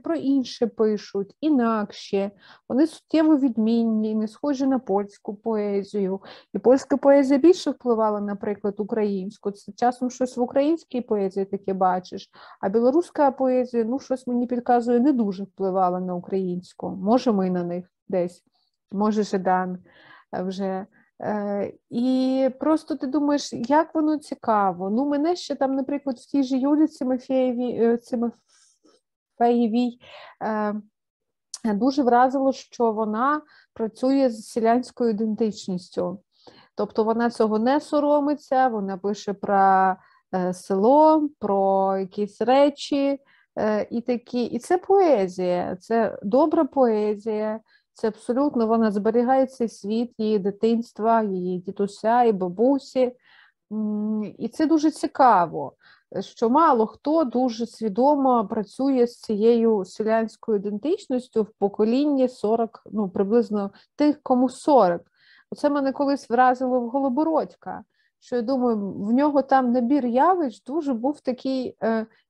про інше пишуть, інакше, вони суттєво відмінні, не схожі на польську поезію. І польська поезія більше впливала, наприклад, українську. Це часом щось в українській поезії таке бачиш, а білоруська поезія, щось мені підказує, не дуже впливала на українську. Може, ми на них десь, може, Жадан вже. І просто ти думаєш, як воно цікаво. Мене ще там, наприклад, в тій же Юлі Тимофєєвій дуже вразило, що вона працює з селянською ідентичністю. Тобто вона цього не соромиться, вона пише про село, про якісь речі і такі. І це поезія, це добра поезія. Це абсолютно, вона зберігає цей світ її дитинства, її дідуся і бабусі. І це дуже цікаво, що мало хто дуже свідомо працює з цією селянською ідентичністю в поколінні 40, приблизно тих, кому 40. Оце мене колись вразило в Голобородька, що я думаю, в нього там набір явищ дуже був такий,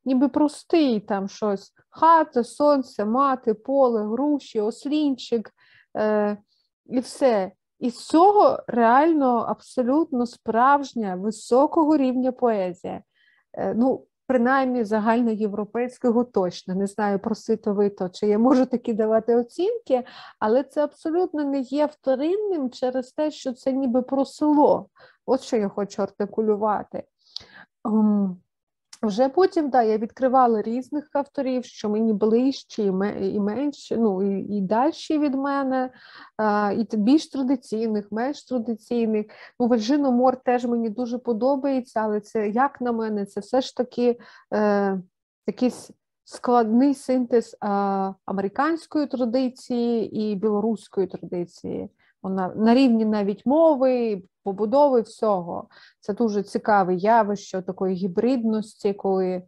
ніби простий, там щось, хата, сонце, мати, поле, груші, ослінчик, і все. І з цього реально абсолютно справжня, високого рівня поезія. Принаймні загальноєвропейського точно. Не знаю, проситовито, чи я можу такі давати оцінки, але це абсолютно не є вторинним через те, що це ніби про село. От що я хочу артикулювати. Вже потім, я відкривала різних авторів, що мені ближчі і менші, і дальші від мене, і більш традиційних, менш традиційних. Вальжино Мор теж мені дуже подобається, але це, як на мене, це все ж таки якийсь складний синтез американської традиції і білоруської традиції. Вона на рівні навіть мови, побудови, всього. Це дуже цікаве явище такої гібридності, коли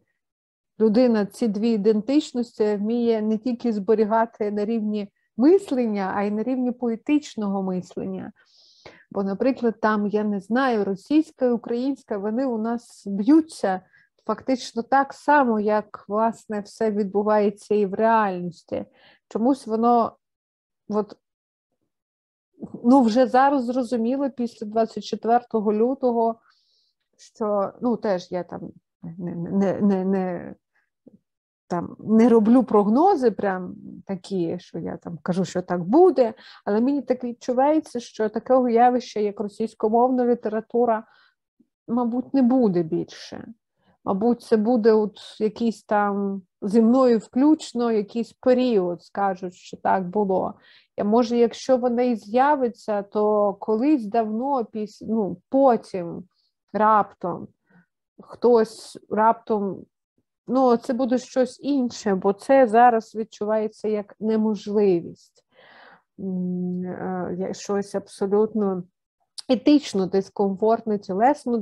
людина ці дві ідентичності вміє не тільки зберігати на рівні мислення, а й на рівні поетичного мислення. Бо, наприклад, там, я не знаю, російська і українська, вони у нас б'ються фактично так само, як, власне, все відбувається і в реальності. Чомусь воно, вже зараз зрозуміло після 24 лютого, що, теж я там не роблю прогнози прям такі, що я там кажу, що так буде, але мені так відчувається, що такого явища, як російськомовна література, мабуть, не буде більше. Мабуть, це буде якийсь там зі мною включно, якийсь період, скажуть, що так було. А може, якщо вона і з'явиться, то колись давно, потім, раптом, хтось раптом, це буде щось інше, бо це зараз відчувається як неможливість. Щось абсолютно етично дискомфортне, тілесно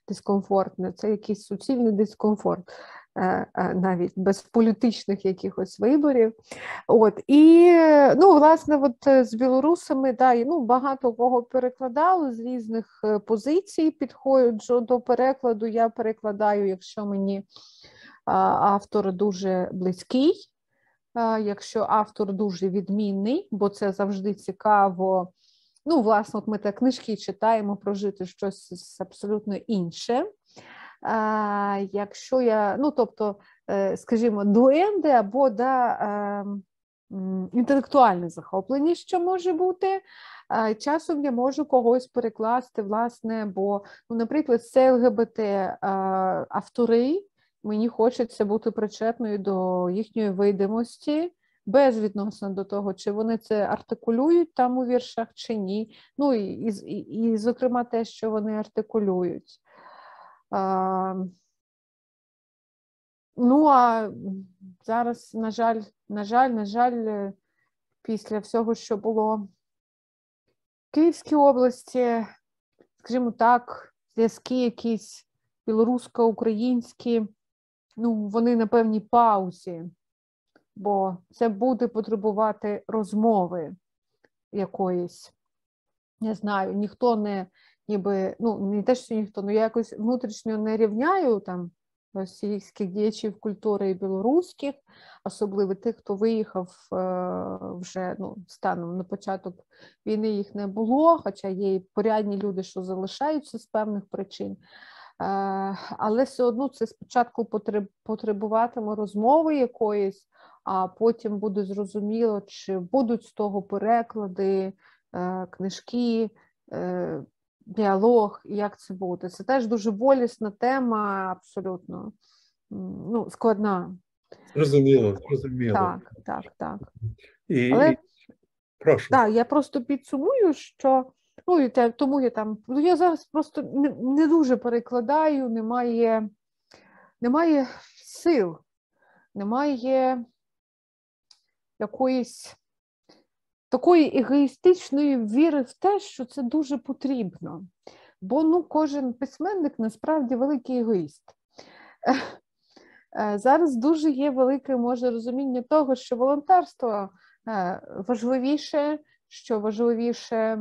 дискомфортне, це якийсь суцільний дискомфорт, навіть без політичних якихось виборів. І, власне, з білорусами, багато кого перекладали з різних позицій, підходжу до перекладу, я перекладаю, якщо мені автор дуже близький, якщо автор дуже відмінний, бо це завжди цікаво. Власне, ми так книжки читаємо, прожити щось абсолютно інше. Якщо я, скажімо, дуенди або інтелектуальне захоплення, що може бути, часом я можу когось перекласти, власне, бо, наприклад, це ЛГБТ-автори, мені хочеться бути причетною до їхньої видимості, безвідносно до того, чи вони це артикулюють там у віршах, чи ні. І зокрема, те, що вони артикулюють. А зараз, на жаль, після всього, що було в Київській області, скажімо так, зв'язки якісь білорусько-українські, вони на певній паузі, бо це буде потребувати розмови якоїсь. Не знаю, ніхто не те, що ніхто, я якось внутрішньо не рівняю там російських діячів культури і білоруських, особливо тих, хто виїхав вже, станом на початок війни їх не було, хоча є і порядні люди, що залишаються з певних причин. Але все одно це спочатку потребуватиме розмови якоїсь, а потім буде зрозуміло, чи будуть з того переклади, книжки, діалог, як це буде. Це теж дуже болісна тема, абсолютно складна. Зрозуміло. Так. Але, прошу. Так, я просто підсумую, що тому я зараз просто не дуже перекладаю, немає сил, немає якоїсь такої егоїстичної віри в те, що це дуже потрібно. Бо кожен письменник насправді великий егоїст. Зараз дуже є велике, розуміння того, що волонтерство важливіше, що важливіше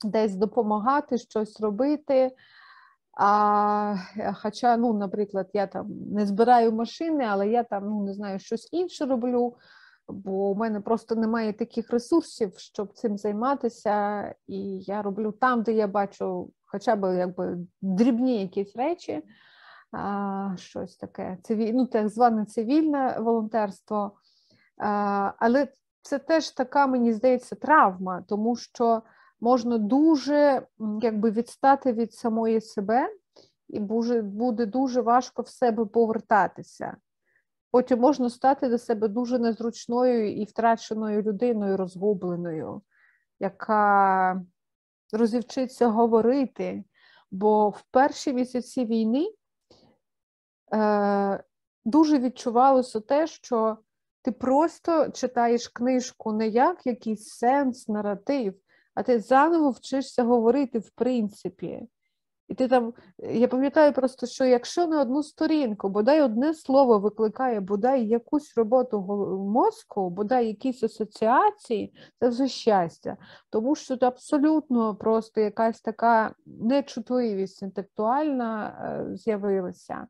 десь допомагати, щось робити. Хоча, наприклад, я там не збираю машини, але я там, не знаю, щось інше роблю, бо у мене просто немає таких ресурсів, щоб цим займатися, і я роблю там, де я бачу хоча б дрібні якісь речі, щось таке, так зване цивільне волонтерство. Але це теж така, мені здається, травма, тому що можна дуже відстати від самої себе, і буде дуже важко в себе повертатися. Потім можна стати до себе дуже незручною і втраченою людиною, розгубленою, яка розівчиться говорити. Бо в перші місяці війни дуже відчувалося те, що ти просто читаєш книжку не як якийсь сенс, наратив, а ти заново вчишся говорити в принципі. І ти там, я пам'ятаю просто, що якщо на одну сторінку, бодай одне слово викликає, бодай якусь роботу мозку, бодай якісь асоціації, це вже щастя. Тому що це абсолютно просто якась така нечутливість інтелектуальна з'явилася.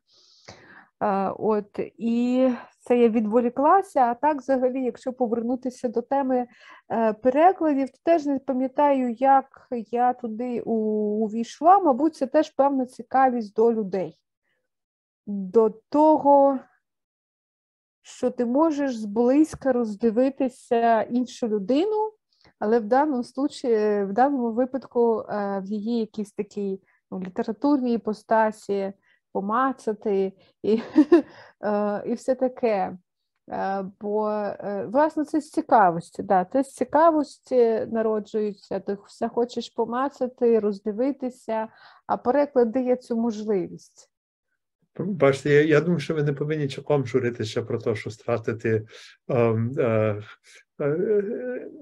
От, і це я відволіклася, а так взагалі, якщо повернутися до теми перекладів, то теж не пам'ятаю, як я туди увійшла, мабуть, це теж певна цікавість до людей. До того, що ти можеш зблизька роздивитися іншу людину, але в даному випадку в її якійсь такій літературній іпостасі, помацати і все таке. Бо, власне, це з цікавості. Да. Ти з цікавості народжується, ти все хочеш помацати, роздивитися, а переклад дає цю можливість. Бачите, я думаю, що ви не повинні чеком журитися про те, що стратити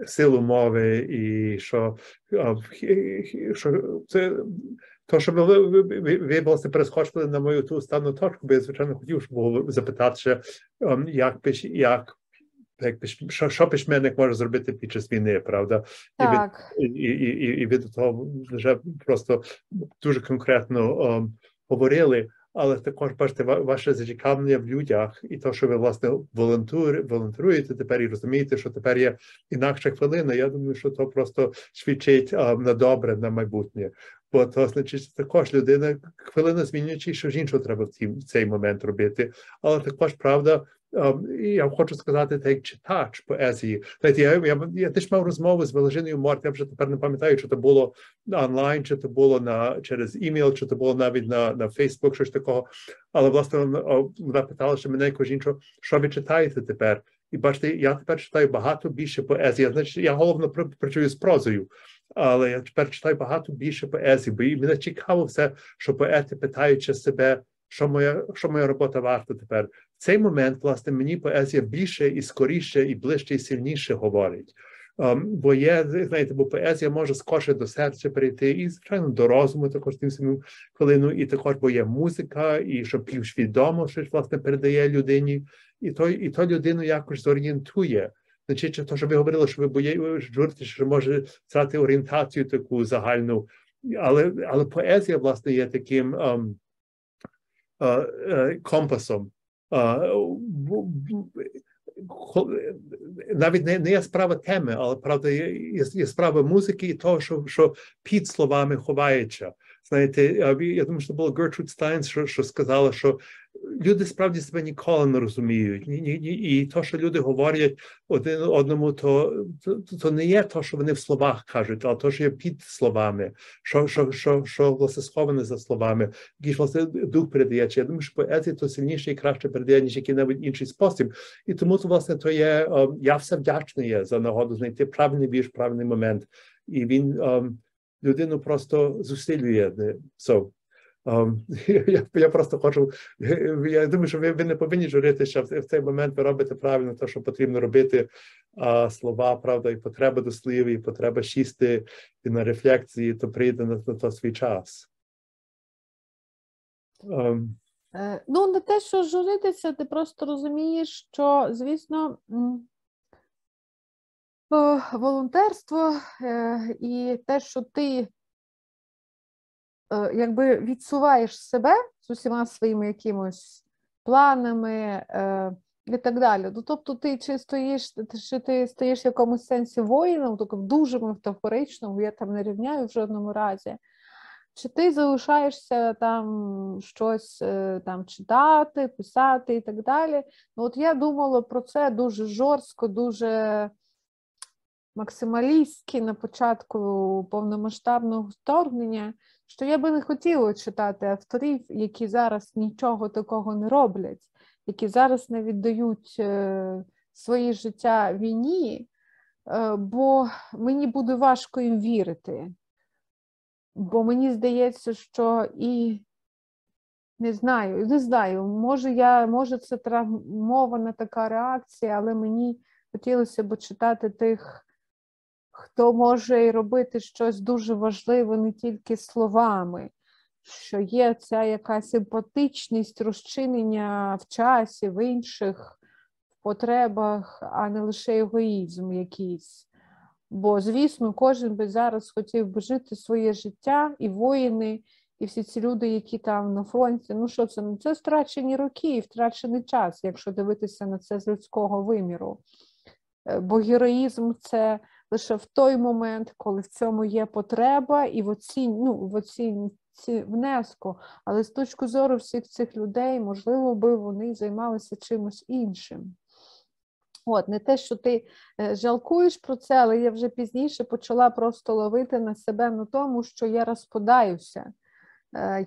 силу мови і що це то, що ви власне перескочили на мою ту стану точку, бо я, звичайно, хотів, щоб запитати, що письменник може зробити під час війни, правда? Так. І ви до того вже просто дуже конкретно говорили. Але також, бачите, ваше зацікавлення в людях і те, що ви, власне, волонтеруєте тепер і розумієте, що тепер є інакша хвилина, я думаю, що то просто свідчить на добре, на майбутнє. Бо то, значить, також людина, хвилина змінюючи, що ж іншого треба в цей момент робити. Але також, правда, я хочу сказати, так як читач поезії. Знаєте, я теж мав розмову з Вележиною Морт, я вже тепер не пам'ятаю, чи це було онлайн, чи це було через імейл, чи це було навіть на Фейсбук, щось такого. Але, власне, вона питала, що мене якось іншого, що ви читаєте тепер? І бачите, я тепер читаю багато більше поезії. Значить, я головно працюю з прозою, але я тепер читаю багато більше поезії, бо мене цікаво все, що поети питаючи себе, що моя робота варта тепер. В цей момент, власне, мені поезія більше і скоріше, і ближче, і сильніше говорить. Бо є, знаєте, бо поезія може скорше до серця перейти, і, звичайно, до розуму також тим самим хвилину, і також, бо є музика, і що півсвідомо щось, власне, передає людині, і то людину якось зорієнтує. Значить, то, що ви говорили, що ви журите, що може втрати орієнтацію таку загальну, але поезія, власне, є таким компасом. Навіть не є справа теми, але, правда, є справа музики і того, що під словами ховається. Знаєте, я думаю, що було Гертруд Стайнс, що сказала, що люди справді себе ніколи не розуміють. І то, що люди говорять один одному, то не є то, що вони в словах кажуть, а то, що є під словами, що власне сховане за словами, який власне дух передається. Я думаю, що поезія то сильніше і краще передає, ніж який-небудь інший спосіб. І тому, власне, то є, я все вдячний є за нагоду знайти правильний вірш, правильний момент. І він людину просто зусилює. Я просто хочу, я думаю, що ви не повинні журити, що в цей момент ви робите правильно те, що потрібно робити, слова, правда, і потреба до слів, і потреба сісти і на рефлексії, то прийде на то свій час. Ну, не те, що журитися, ти просто розумієш, що, звісно, волонтерство і те, що ти якби відсуваєш себе з усіма своїми якимось планами і так далі. Ну, тобто ти чи ти стаєш в якомусь сенсі воїном, тільки в дуже метафоричному, я там не рівняю в жодному разі, чи ти залишаєшся там щось там читати, писати і так далі. Ну, от я думала про це дуже жорстко, дуже максималістськи на початку повномасштабного вторгнення, що я би не хотіла читати авторів, які зараз нічого такого не роблять, які зараз не віддають своє життя війні, бо мені буде важко їм вірити. Бо мені здається, що і Не знаю. Може це травмована така реакція, але мені хотілося б читати тих, хто може і робити щось дуже важливе не тільки словами, що є ця якась емпатичність, розчинення в часі, в інших потребах, а не лише егоїзм якийсь. Бо, звісно, кожен би зараз хотів би жити своє життя, і воїни, і всі ці люди, які там на фронті. Ну що це? Ну, це втрачені роки і втрачений час, якщо дивитися на це з людського виміру. Бо героїзм – це лише в той момент, коли в цьому є потреба і в оцінці внеску. Але з точки зору всіх цих людей, можливо, би вони займалися чимось іншим. Не те, що ти жалкуєш про це, але я вже пізніше почала просто ловити на себе на тому, що я розпадаюся,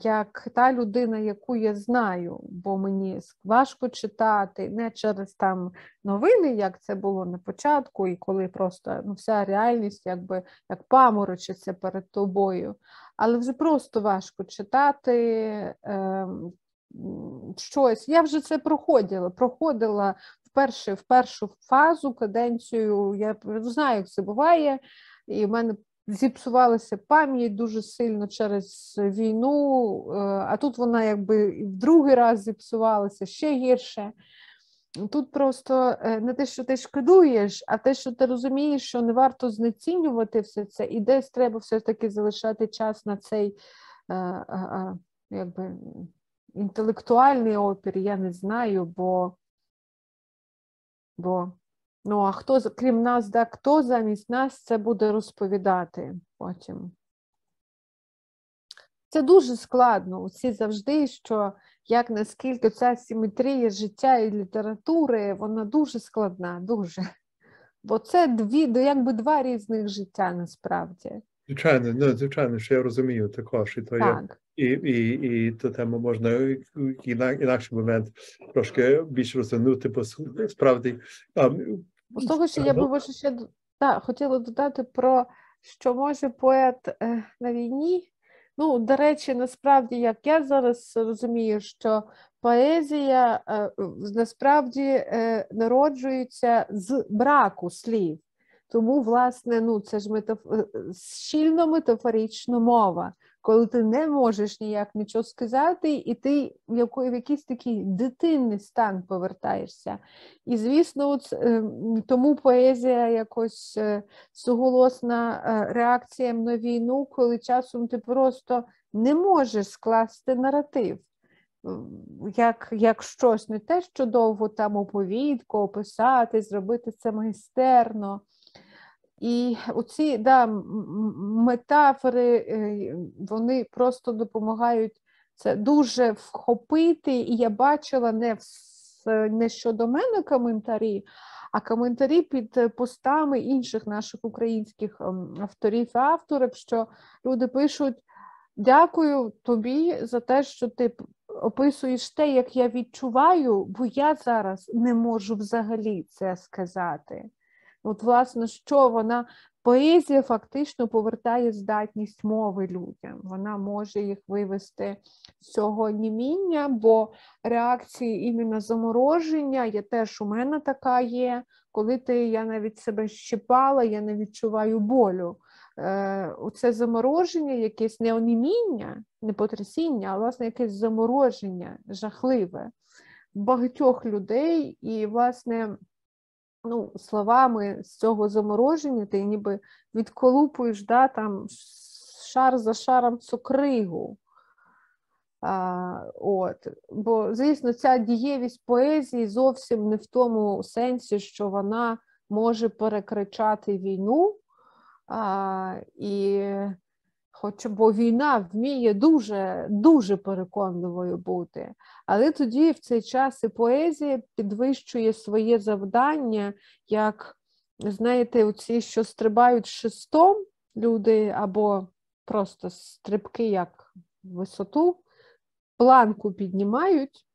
як та людина, яку я знаю, бо мені важко читати, не через там новини, як це було на початку, і коли просто вся реальність якби як паморочиться перед тобою, але вже просто важко читати щось. Я вже це проходила в першу фазу, каденцію, я знаю, як це буває, і в мене зіпсувалася пам'ять дуже сильно через війну, а тут вона якби в другий раз зіпсувалася ще гірше. Тут просто не те, що ти шкодуєш, а те, що ти розумієш, що не варто знецінювати все це, і десь треба все-таки залишати час на цей якби інтелектуальний опір, я не знаю, бо а хто, крім нас, хто замість нас це буде розповідати потім? Це дуже складно. Усі завжди, що наскільки ця симетрія життя і літератури, вона дуже складна, дуже. Бо це якби два різних життя насправді. Звичайно, що я розумію також. І то так. І ту тему можна інакший момент трошки більше розвинути, бо справді... З того, що я би ще хотіла додати про, що може поет на війні. До речі, насправді, як я зараз розумію, що поезія насправді народжується з браку слів. Тому, власне, це ж щільно-метафорична мова, коли ти не можеш ніяк нічого сказати, і ти в якийсь такий дитинний стан повертаєшся. І, звісно, тому поезія якось суголосна реакціям на війну, коли часом ти просто не можеш скласти наратив. Як щось, не те, що довго там оповідку, описати, зробити це майстерно. І оці метафори, вони просто допомагають це дуже вхопити. І я бачила не щодо мене коментарі, а коментарі під постами інших наших українських авторів і авторок, що люди пишуть: дякую тобі за те, що ти описуєш те, як я відчуваю, бо я зараз не можу взагалі це сказати. Власне, що поезія фактично повертає здатність мови людям. Вона може їх вивести з цього німіння, бо реакції іменно замороження, у мене така є, коли я навіть себе щипала, я не відчуваю болю. Оце замороження, якесь не оніміння, не потрясіння, а, власне, якесь замороження жахливе багатьох людей. І, власне, словами з цього замороження ти ніби відколупуєш там шар за шаром цукригу. Бо, звісно, ця дієвість поезії зовсім не в тому сенсі, що вона може перекричати війну, бо війна вміє дуже, дуже переконливою бути. Але тоді в цей час і поезія підвищує своє завдання, як, знаєте, оці, що стрибають шестом люди, або просто стрибки як висоту, планку піднімають,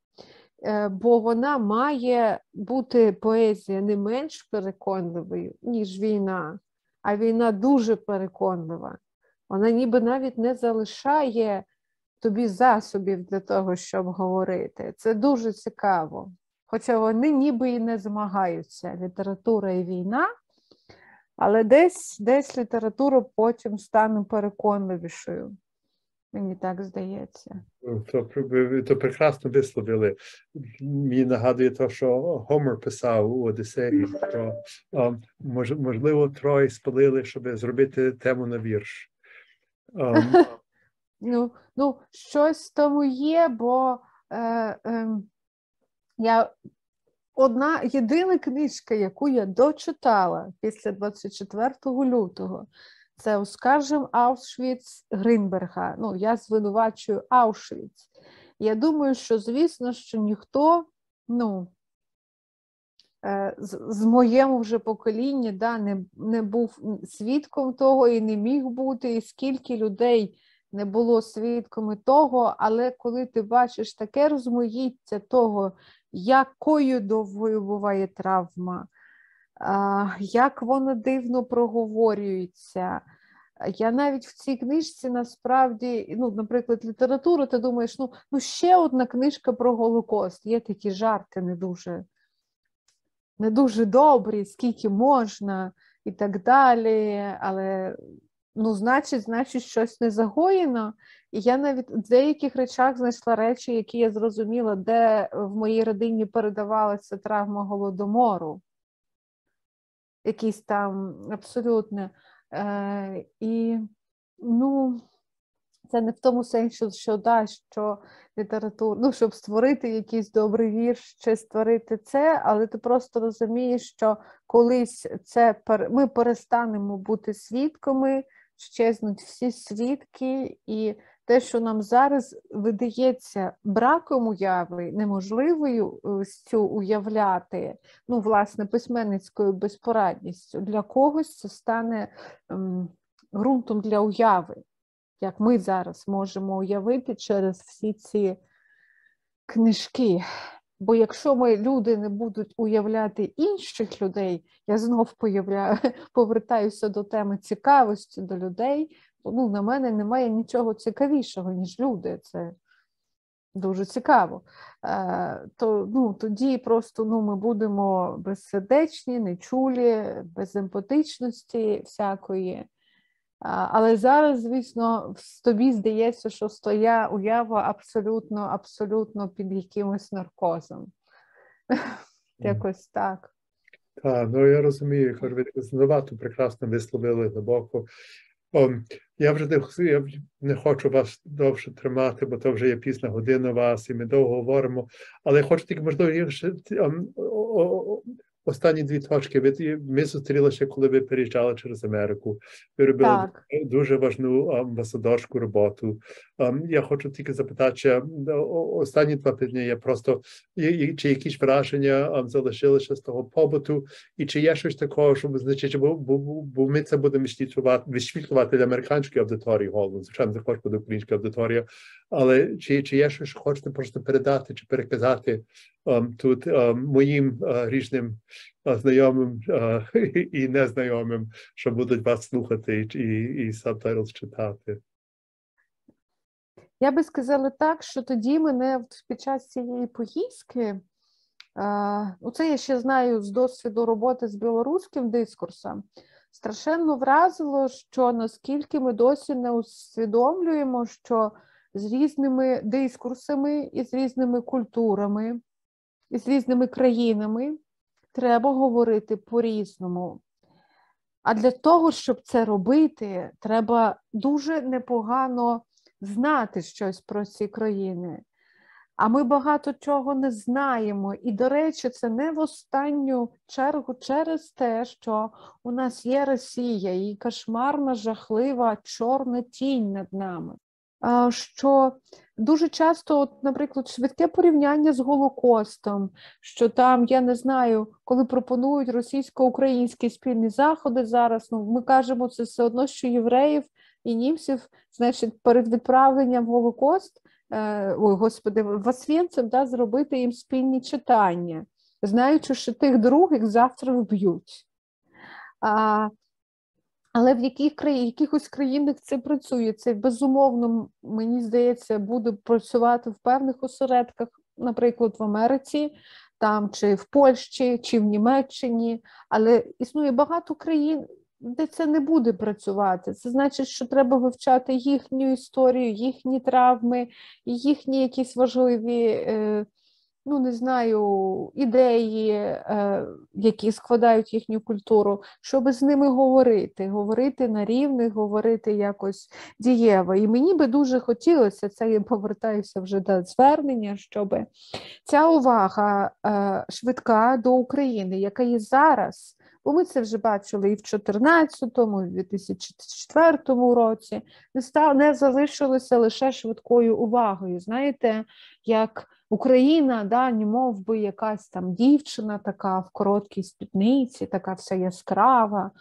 бо вона має бути, поезія, не менш переконливою, ніж війна, а війна дуже переконлива. Вона ніби навіть не залишає тобі засобів для того, щоб говорити. Це дуже цікаво. Хоча вони ніби і не змагаються, література і війна, але десь література потім стане переконливішою. Мені так здається. То прекрасно висловили. Мені нагадує те, що Гомер писав у Одіссеї, що можливо Трой спалили, щоб зробити тему на вірш. Ну, щось тому є, бо одна єдина книжка, яку я дочитала після 24 лютого, це «Оскаржим Аушвіц» Грінберга. Ну, я звинувачую Аушвіц. Я думаю, що, звісно, що ніхто, з моєму вже покоління, не був свідком того і не міг бути, і скільки людей не було свідками того, але коли ти бачиш таке розмаїття того, якою довгою буває травма, як воно дивно проговорюється. Я навіть в цій книжці насправді, наприклад, література, ти думаєш, ще одна книжка про Голокост. Є такі жарти не дуже добрі, скільки можна і так далі, але значить щось не загоєно. І я навіть в деяких речах знайшла речі, які я зрозуміла, де в моїй родині передавалася травма Голодомору. Якісь там абсолютно. Це не в тому сенсі, що література, щоб створити якийсь добрий вірш чи створити це, але ти просто розумієш, що колись ми перестанемо бути свідками, щезнуть всі свідки, і те, що нам зараз видається браком уяви, неможливою уявляти, власне, письменницькою безпорадністю, для когось це стане ґрунтом для уяви, як ми зараз можемо уявити через всі ці книжки. Бо якщо люди не будуть уявляти інших людей, я знов повертаюся до теми цікавості до людей, на мене немає нічого цікавішого, ніж люди. Це дуже цікаво. Тоді просто ми будемо безсердечні, нечулі, без емпатичності всякої. Але зараз, звісно, тобі здається, що твоя уява абсолютно під якимось наркозом. Якось так. Так, я розумію, ви знову прекрасно висловили глибоко. Я не хочу вас довше тримати, бо то вже є пізна година вас, і ми довго говоримо, але я хочу тільки, можливо, останні дві точки. Ми зустрілися, коли ви переїжджали через Америку. Ви робили дуже важну амбасадорську роботу. Я хочу тільки запитати, чи останні 2 тижні є просто, чи якісь враження залишилися з того побуту, і чи є щось такого, що визначить, бо ми це будемо висвітлювати для американської аудиторії, звичайно, також буде українська аудиторія, але чи є щось, що хочете просто передати, чи переказати тут моїм різним знайомим і незнайомим, що будуть вас слухати і subtitles читати? Я би сказала так, що тоді мене під час цієї поїздки, це я ще знаю з досвіду роботи з білоруським дискурсом, страшенно вразило, що наскільки ми досі не усвідомлюємо, що з різними дискурсами і з різними культурами, і з різними країнами треба говорити по-різному. А для того, щоб це робити, треба дуже непогано знати щось про ці країни. А ми багато чого не знаємо. І, до речі, це не в останню чергу через те, що у нас є Росія, і кошмарна, жахлива, чорна тінь над нами. Що дуже часто, наприклад, швидке порівняння з Голокостом, що там, я не знаю, коли пропонують російсько-українські спільні заходи зараз, ми кажемо, це все одно, що євреїв і німців, значить, перед відправленням в Голокост, в Освєнцим, зробити їм спільні читання, знаючи, що тих других завтра вб'ють. Але в якихось країнах це працює. Це, безумовно, мені здається, буде працювати в певних осередках, наприклад, в Америці, там, чи в Польщі, чи в Німеччині. Але існує багато країн, де це не буде працювати. Це значить, що треба вивчати їхню історію, їхні травми, їхні якісь важливі, ну, не знаю, ідеї, які складають їхню культуру, щоб з ними говорити на рівних, говорити якось дієво. І мені би дуже хотілося, це я повертаюся вже до звернення, щоб ця увага швидка до України, яка є зараз, бо ми це вже бачили і в 2014-му, і в 2004 році, не залишилося лише швидкою увагою. Знаєте, як Україна, да, немов би якась там дівчина така в короткій спідниці, така вся яскрава,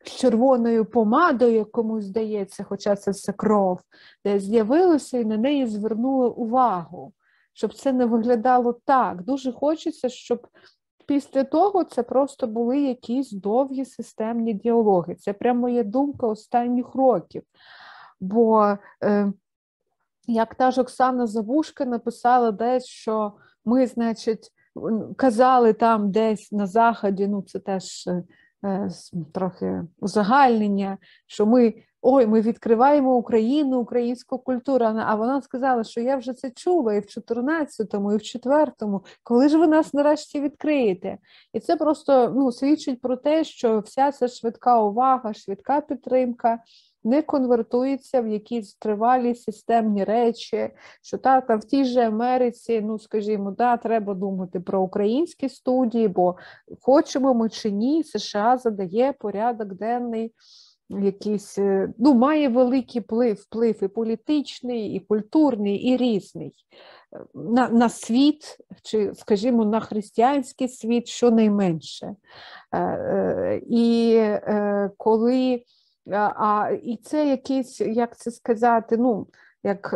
з червоною помадою, як комусь здається, хоча це все кров, де з'явилося і на неї звернули увагу, щоб це не виглядало так. Дуже хочеться, щоб після того це просто були якісь довгі системні діалоги. Це прямо моя думка останніх років. Бо як та ж Оксана Забушка написала десь, що ми, значить, казали там десь на Заході, ну це теж трохи узагальнення, що ми відкриваємо Україну, українську культуру, а вона сказала, що я вже це чула і в 14-му, і в 4-му, коли ж ви нас нарешті відкриєте? І це просто, ну, свідчить про те, що вся ця швидка увага, швидка підтримка не конвертується в якісь тривалі системні речі, що в тій же Америці, ну, скажімо, треба думати про українські студії, бо хочемо ми чи ні, США задає порядок денний, якийсь, ну, має великий вплив і політичний, і культурний, і різний на світ, чи, скажімо, на християнський світ, щонайменше. І коли і це якийсь, як це сказати, ну, як,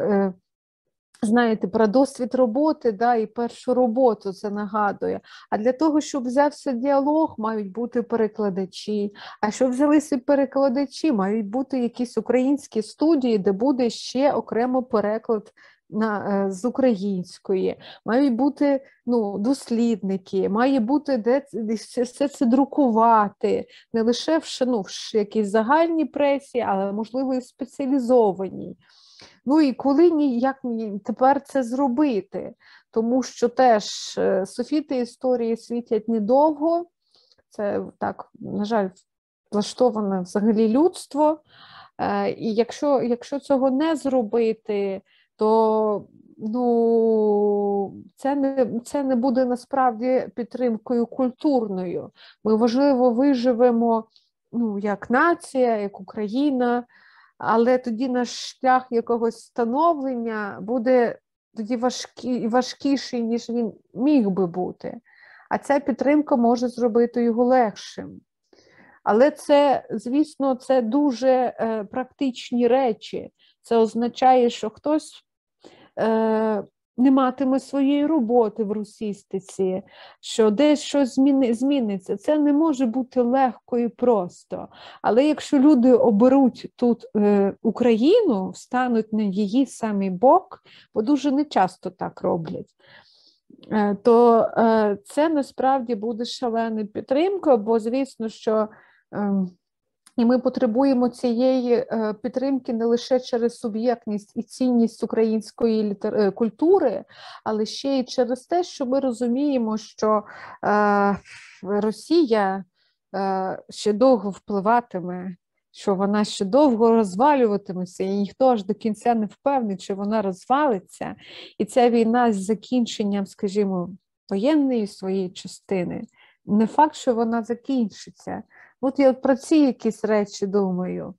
знаєте, про досвід роботи, і першу роботу це нагадує. А для того, щоб взявся діалог, мають бути перекладачі. А щоб взялися перекладачі, мають бути якісь українські студії, де буде ще окремо переклад з української, мають бути, ну, дослідники, має бути де все це друкувати, не лише в якійсь загальній пресі, але, можливо, і в спеціалізованій. Ну і коли як тепер це зробити? Тому що теж софіти історії світять недовго, це так, на жаль, влаштоване взагалі людство, і якщо цього не зробити, то, ну, це не буде насправді підтримкою культурною. Ми, важливо, виживемо, ну, як нація, як Україна, але тоді наш шлях якогось становлення буде тоді важкіший, ніж він міг би бути. А ця підтримка може зробити його легшим. Але це, звісно, це дуже практичні речі. Це означає, що хтось не матиме своєї роботи в русістиці, що десь щось зміниться. Це не може бути легко і просто. Але якщо люди оберуть тут Україну, встануть на її самий бок, бо дуже нечасто так роблять, то це насправді буде шалена підтримка, бо, звісно, що і ми потребуємо цієї підтримки не лише через суб'єктність і цінність української культури, але ще й через те, що ми розуміємо, що Росія ще довго впливатиме, що вона ще довго розвалюватиметься, і ніхто аж до кінця не впевнений, чи вона розвалиться. І ця війна з закінченням, скажімо, воєнної своєї частини, не факт, що вона закінчиться. От я про ці якісь речі думаю.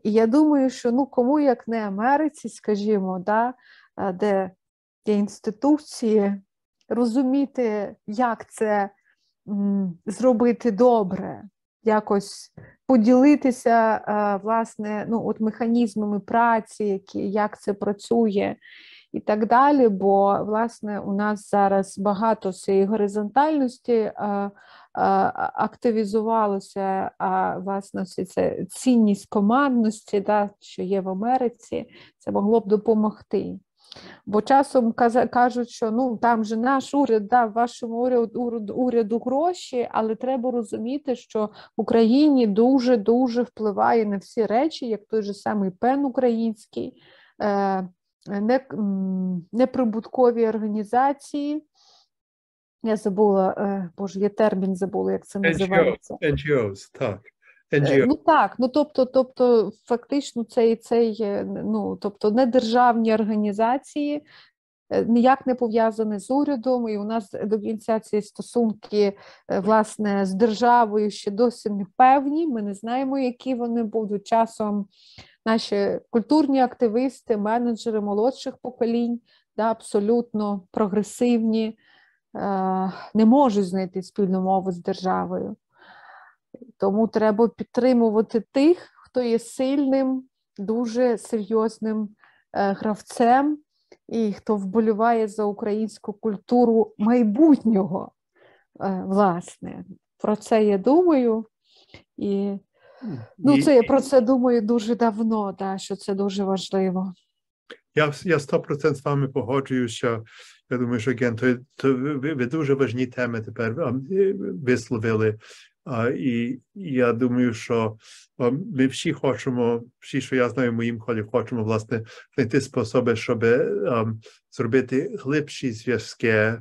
І я думаю, що, ну, кому як не Америці, скажімо, де є інституції, розуміти, як це зробити добре, якось поділитися, власне, ну, от механізмами праці, як це працює, і так далі, бо, власне, у нас зараз багато цієї горизонтальності активізувалося, а, власне, це цінність командності, да, що є в Америці, це могло б допомогти. Бо часом кажуть, що ну, там же наш уряд дав вашому уряду гроші, але треба розуміти, що в Україні дуже-дуже впливає на всі речі, як той же самий ПЕН український, неприбуткові організації. Я забула, боже, я термін забула, як це називається. NGOs, так. NGO. Ну так, ну тобто фактично тобто недержавні організації, ніяк не пов'язані з урядом, і у нас до кінця ці стосунки, власне, з державою ще досі не певні, ми не знаємо, які вони будуть. Часом наші культурні активісти, менеджери молодших поколінь, да, абсолютно прогресивні, не можуть знайти спільну мову з державою. Тому треба підтримувати тих, хто є сильним, дуже серйозним гравцем і хто вболіває за українську культуру майбутнього, власне. Про це я думаю. І це я про це думаю дуже давно, да, що це дуже важливо. Я 100% з вами погоджуюся, що я думаю, що ви дуже важні теми тепер висловили. І я думаю, що ми всі хочемо, що я знаю в моїм колі, хочемо, власне, знайти способи, щоб зробити глибші зв'язки,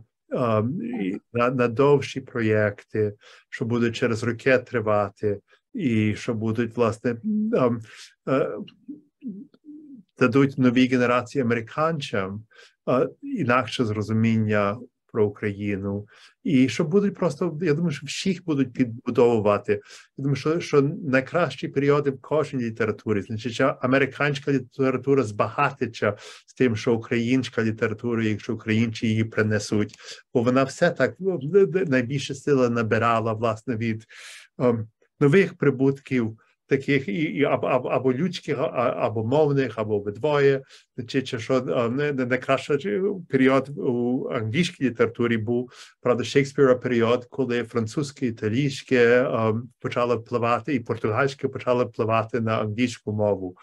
на довші проєкти, що будуть через роки тривати, і що будуть, власне, дадуть новій генерації американцям інакше зрозуміння про Україну. І що будуть просто, я думаю, що всіх будуть підбудовувати. Я думаю, що найкращі періоди в кожній літературі, значить, що американська література збагатиться з тим, що українська література, якщо українці її принесуть. Бо вона все так найбільше сили набирала, власне, від нових прибутків, таких або людських, або мовних, або обидвоє. Значить, що найкращий період у англійській літературі був, правда, Шекспіра період, коли французьке, італійське почало впливати, і португальське почало впливати на англійську мову.